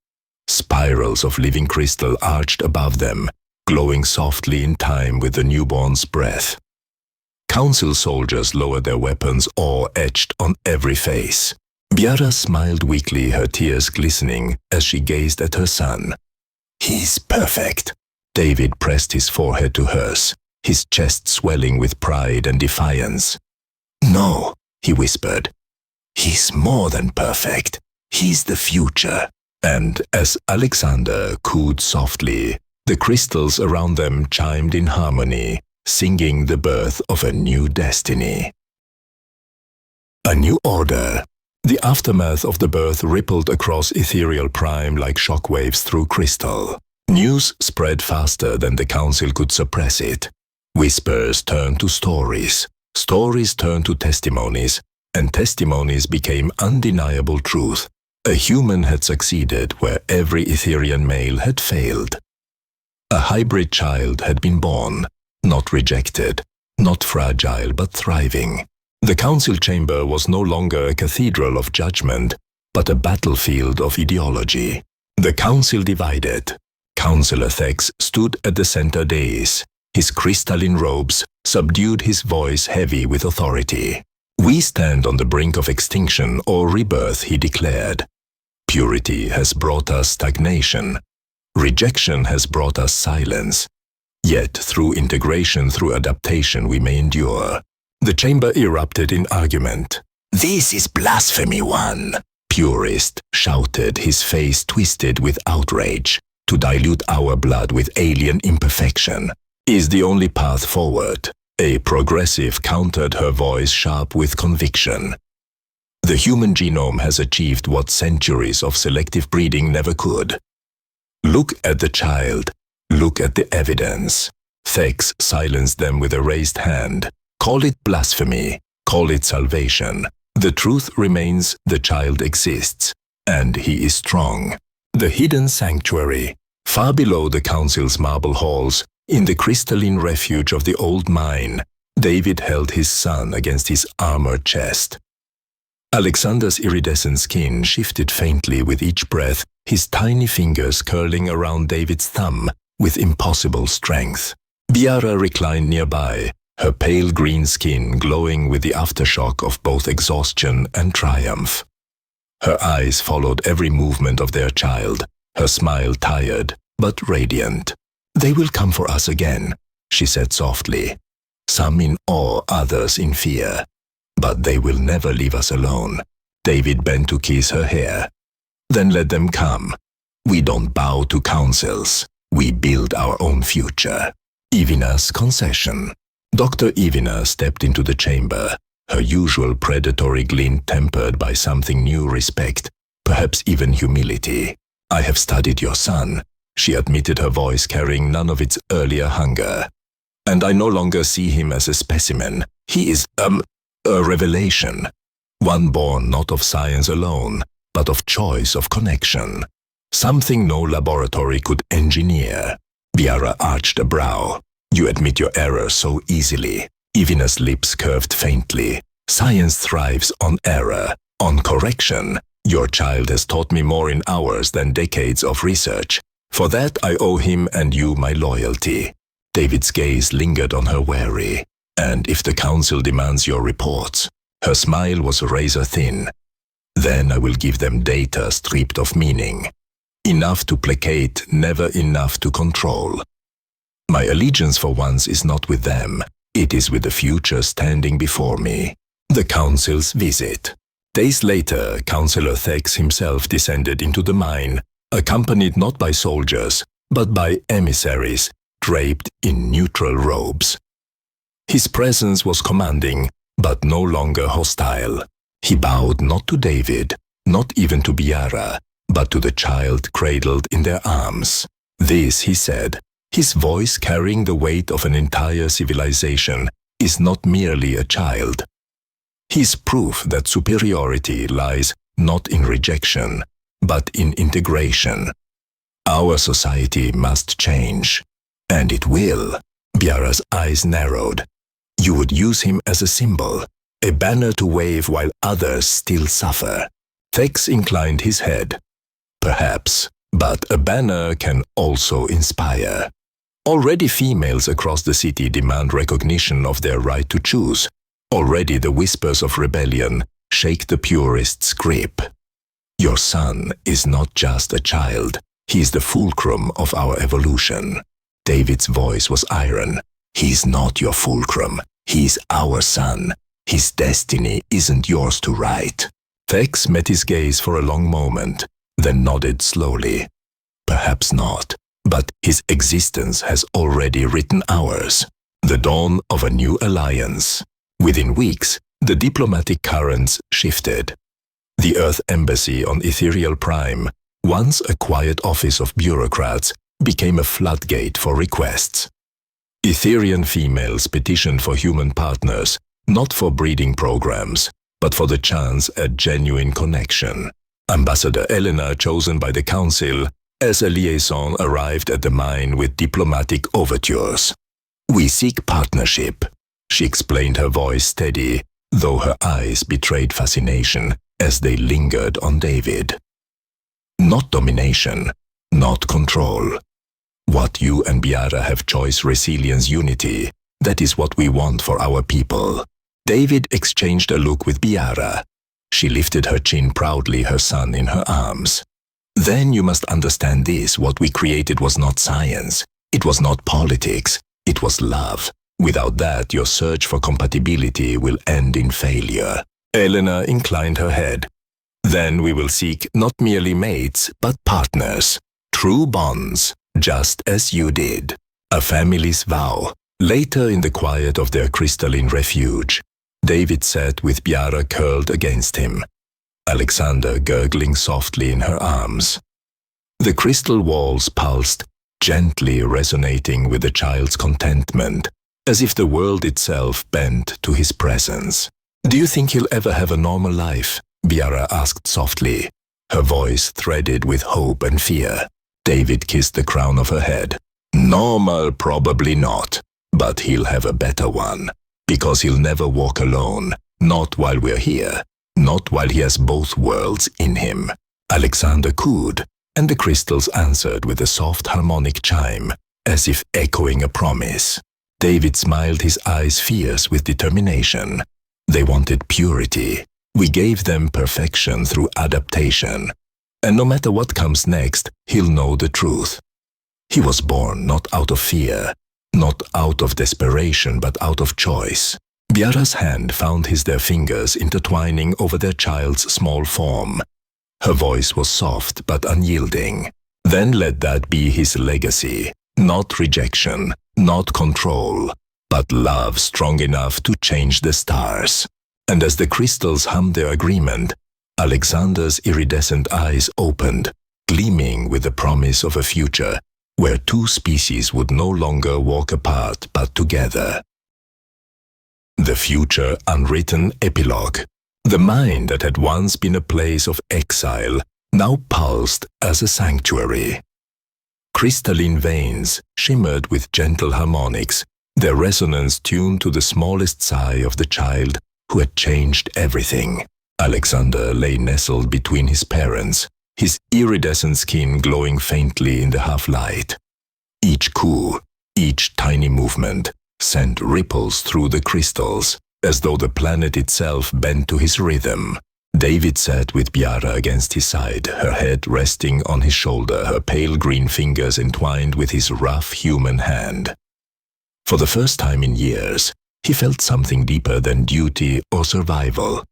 Speaker 1: Spirals of living crystal arched above them, glowing softly in time with the newborn's breath. Council soldiers lowered their weapons, awe etched on every face. Biara smiled weakly, her tears glistening as she gazed at her son. "He's perfect." David pressed his forehead to hers, his chest swelling with pride and defiance. "No," he whispered. "He's more than perfect. He's the future." And as Alexander cooed softly, the crystals around them chimed in harmony, singing the birth of a new destiny. A new order. The aftermath of the birth rippled across ethereal prime like shockwaves through crystal. News spread faster than the council could suppress it. Whispers turned to stories, stories turned to testimonies, and testimonies became undeniable truth. A human had succeeded where every Etherian male had failed. A hybrid child had been born, not rejected, not fragile but thriving. The council chamber was no longer a cathedral of judgment, but a battlefield of ideology. The council divided. Councillor Thex stood at the center dais. His crystalline robes subdued his voice heavy with authority. "We stand on the brink of extinction or rebirth," he declared. "Purity has brought us stagnation. Rejection has brought us silence. Yet through integration, through adaptation, we may endure." The chamber erupted in argument. "This is blasphemy, one!" Purist shouted, his face twisted with outrage. "To dilute our blood with alien imperfection is the only path forward." A progressive countered, her voice sharp with conviction. "The human genome has achieved what centuries of selective breeding never could. Look at the child. Look at the evidence." Thex silenced them with a raised hand. "Call it blasphemy, call it salvation. The truth remains, the child exists, and he is strong." The hidden sanctuary, far below the council's marble halls, in the crystalline refuge of the old mine, David held his son against his armored chest. Alexander's iridescent skin shifted faintly with each breath, his tiny fingers curling around David's thumb with impossible strength. Biara reclined nearby, her pale green skin glowing with the aftershock of both exhaustion and triumph. Her eyes followed every movement of their child, her smile tired but radiant. "They will come for us again," she said softly. "Some in awe, others in fear. But they will never leave us alone." David bent to kiss her hair. "Then let them come. We don't bow to councils. We build our own future." Ivina's concession. Dr. Ivina stepped into the chamber, her usual predatory glint tempered by something new, respect, perhaps even humility. "I have studied your son," she admitted, her voice carrying none of its earlier hunger. "And I no longer see him as a specimen. He is, a revelation. one born not of science alone, but of choice of connection. Something no laboratory could engineer. Biara arched a brow. You admit your error so easily, even as lips curved faintly. Science thrives on error, on correction. Your child has taught me more in hours than decades of research. For that I owe him and you my loyalty. David's gaze lingered on her wary. And if the council demands your reports, her smile was razor thin. Then I will give them data stripped of meaning. Enough to placate, never enough to control. My allegiance for once is not with them. It is with the future standing before me. The council's visit. Days later, Councillor Thex himself descended into the mine, accompanied not by soldiers, but by emissaries, draped in neutral robes. His presence was commanding, but no longer hostile. He bowed not to David, not even to Biara, but to the child cradled in their arms. This, he said, his voice carrying the weight of an entire civilization, is not merely a child. He is proof that superiority lies not in rejection, but in integration. Our society must change. And it will. Biara's eyes narrowed. You would use him as a symbol, a banner to wave while others still suffer. Thex inclined his head. Perhaps, but a banner can also inspire. Already females across the city demand recognition of their right to choose. Already the whispers of rebellion shake the purist's grip. Your son is not just a child. He is the fulcrum of our evolution. David's voice was iron. He's not your fulcrum. He's our son. His destiny isn't yours to write. Thex met his gaze for a long moment, then nodded slowly. Perhaps not, but his existence has already written ours. The dawn of a new alliance. Within weeks, the diplomatic currents shifted. The Earth Embassy on Ethereal Prime, once a quiet office of bureaucrats, became a floodgate for requests. Etherian females petitioned for human partners, not for breeding programs, but for the chance at genuine connection. Ambassador Elena, chosen by the council as a liaison, arrived at the mine with diplomatic overtures. We seek partnership. She explained, her voice steady, though her eyes betrayed fascination as they lingered on David. Not domination, not control. What you and Biara have: choice, resilience, unity. That is what we want for our people. David exchanged a look with Biara. She lifted her chin proudly, her son in her arms. Then you must understand this: what we created was not science. It was not politics. It was love. Without that, your search for compatibility will end in failure. Elena inclined her head. Then we will seek not merely mates, but partners. True bonds, just as you did. A family's vow. Later, in the quiet of their crystalline refuge, David sat with Biara curled against him, Alexander gurgling softly in her arms. The crystal walls pulsed, gently resonating with the child's contentment, as if the world itself bent to his presence. Do you think he'll ever have a normal life? Biara asked softly, her voice threaded with hope and fear. David kissed the crown of her head. Normal, probably not, but he'll have a better one, because he'll never walk alone, not while we're here, not while he has both worlds in him. Alexander cooed, and the crystals answered with a soft harmonic chime, as if echoing a promise. David smiled, his eyes fierce with determination. They wanted purity. We gave them perfection through adaptation. And no matter what comes next, he'll know the truth. He was born not out of fear, not out of desperation, but out of choice. Biara's hand found their fingers intertwining over their child's small form. Her voice was soft but unyielding. Then let that be his legacy. Not rejection, not control, but love strong enough to change the stars. And as the crystals hummed their agreement, Alexander's iridescent eyes opened, gleaming with the promise of a future where two species would no longer walk apart but together. The Future Unwritten Epilogue. The mine that had once been a place of exile now pulsed as a sanctuary. Crystalline veins shimmered with gentle harmonics, their resonance tuned to the smallest sigh of the child who had changed everything. Alexander lay nestled between his parents, his iridescent skin glowing faintly in the half-light. Each coo, each tiny movement, sent ripples through the crystals, as though the planet itself bent to his rhythm. David sat with Biara against his side, her head resting on his shoulder, her pale green fingers entwined with his rough human hand. For the first time in years, he felt something deeper than duty or survival.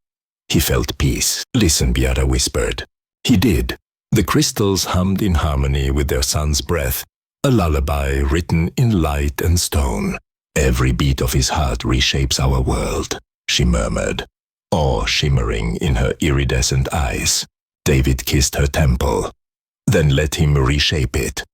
Speaker 1: He felt peace. "Listen," Biara whispered. He did. The crystals hummed in harmony with their son's breath, a lullaby written in light and stone. "Every beat of his heart reshapes our world," she murmured, awe shimmering in her iridescent eyes. David kissed her temple, then let him reshape it.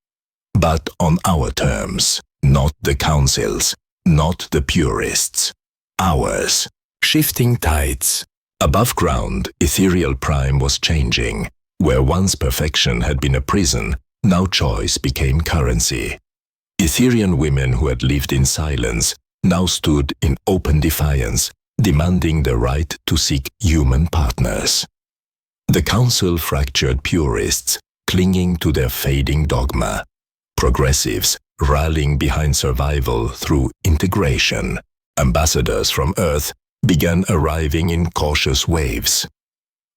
Speaker 1: But on our terms, not the council's, not the purists'. Ours. Shifting tides. Above ground, ethereal prime was changing. Where once perfection had been a prison, now choice became currency. Etherian women who had lived in silence now stood in open defiance, demanding the right to seek human partners. The council fractured purists, clinging to their fading dogma. Progressives rallying behind survival through integration. Ambassadors from Earth began arriving in cautious waves.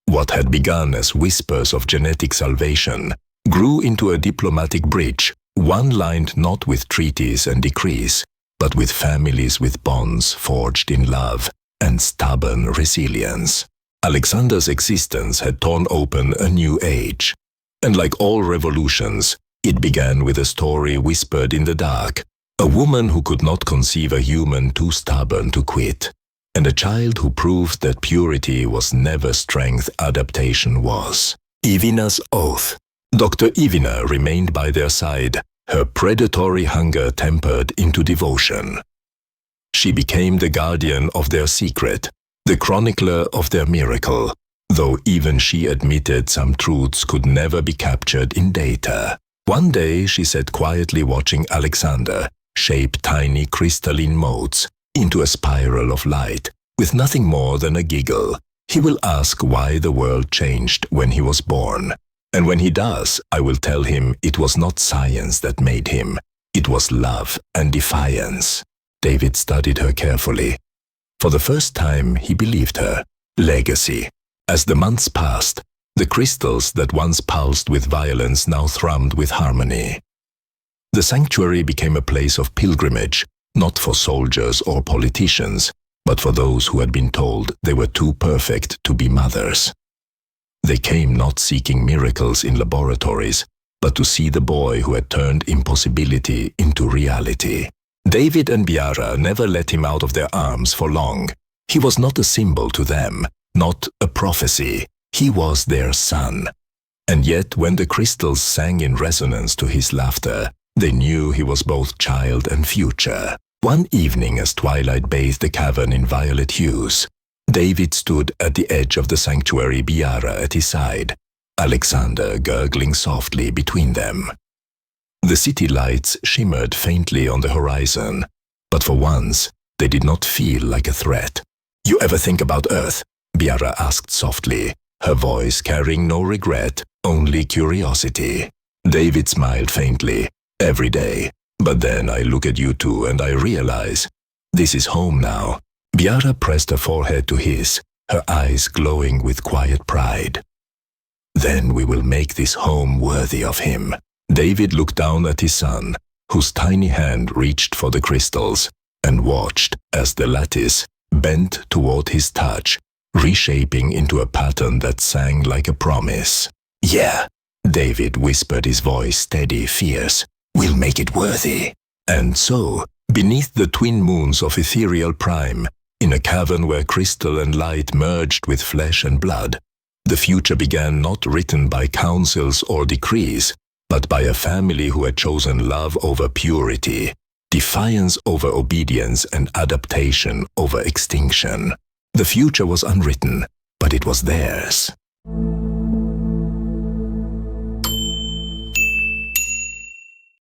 Speaker 1: What had begun as whispers of genetic salvation grew into a diplomatic bridge, one lined not with treaties and decrees, but with families with bonds forged in love and stubborn resilience. Alexander's existence had torn open a new age. And like all revolutions, it began with a story whispered in the dark, a woman who could not conceive a human too stubborn to quit, and a child who proved that purity was never strength, adaptation was. Ivina's oath. Dr. Ivina remained by their side, her predatory hunger tempered into devotion. She became the guardian of their secret, the chronicler of their miracle, though even she admitted some truths could never be captured in data. One day she sat quietly watching Alexander shape tiny crystalline motes into a spiral of light, with nothing more than a giggle. He will ask why the world changed when he was born. And when he does, I will tell him it was not science that made him. It was love and defiance. David studied her carefully. For the first time, he believed her. Legacy. As the months passed, the crystals that once pulsed with violence now thrummed with harmony. The sanctuary became a place of pilgrimage, not for soldiers or politicians, but for those who had been told they were too perfect to be mothers. They came not seeking miracles in laboratories, but to see the boy who had turned impossibility into reality. David and Biara never let him out of their arms for long. He was not a symbol to them, not a prophecy. He was their son. And yet when the crystals sang in resonance to his laughter, they knew he was both child and future. One evening as twilight bathed the cavern in violet hues, David stood at the edge of the sanctuary, Biara at his side, Alexander gurgling softly between them. The city lights shimmered faintly on the horizon, but for once they did not feel like a threat. "You ever think about Earth?" Biara asked softly, her voice carrying no regret, only curiosity. David smiled faintly. "Every day. But then I look at you two and I realize, this is home now." Biara pressed her forehead to his, her eyes glowing with quiet pride. "Then we will make this home worthy of him." David looked down at his son, whose tiny hand reached for the crystals, and watched as the lattice bent toward his touch, reshaping into a pattern that sang like a promise. "Yeah," David whispered, his voice steady, fierce. "We'll make it worthy." And so, beneath the twin moons of ethereal prime, in a cavern where crystal and light merged with flesh and blood, the future began, not written by councils or decrees, but by a family who had chosen love over purity, defiance over obedience, and adaptation over extinction. The future was unwritten, but it was theirs.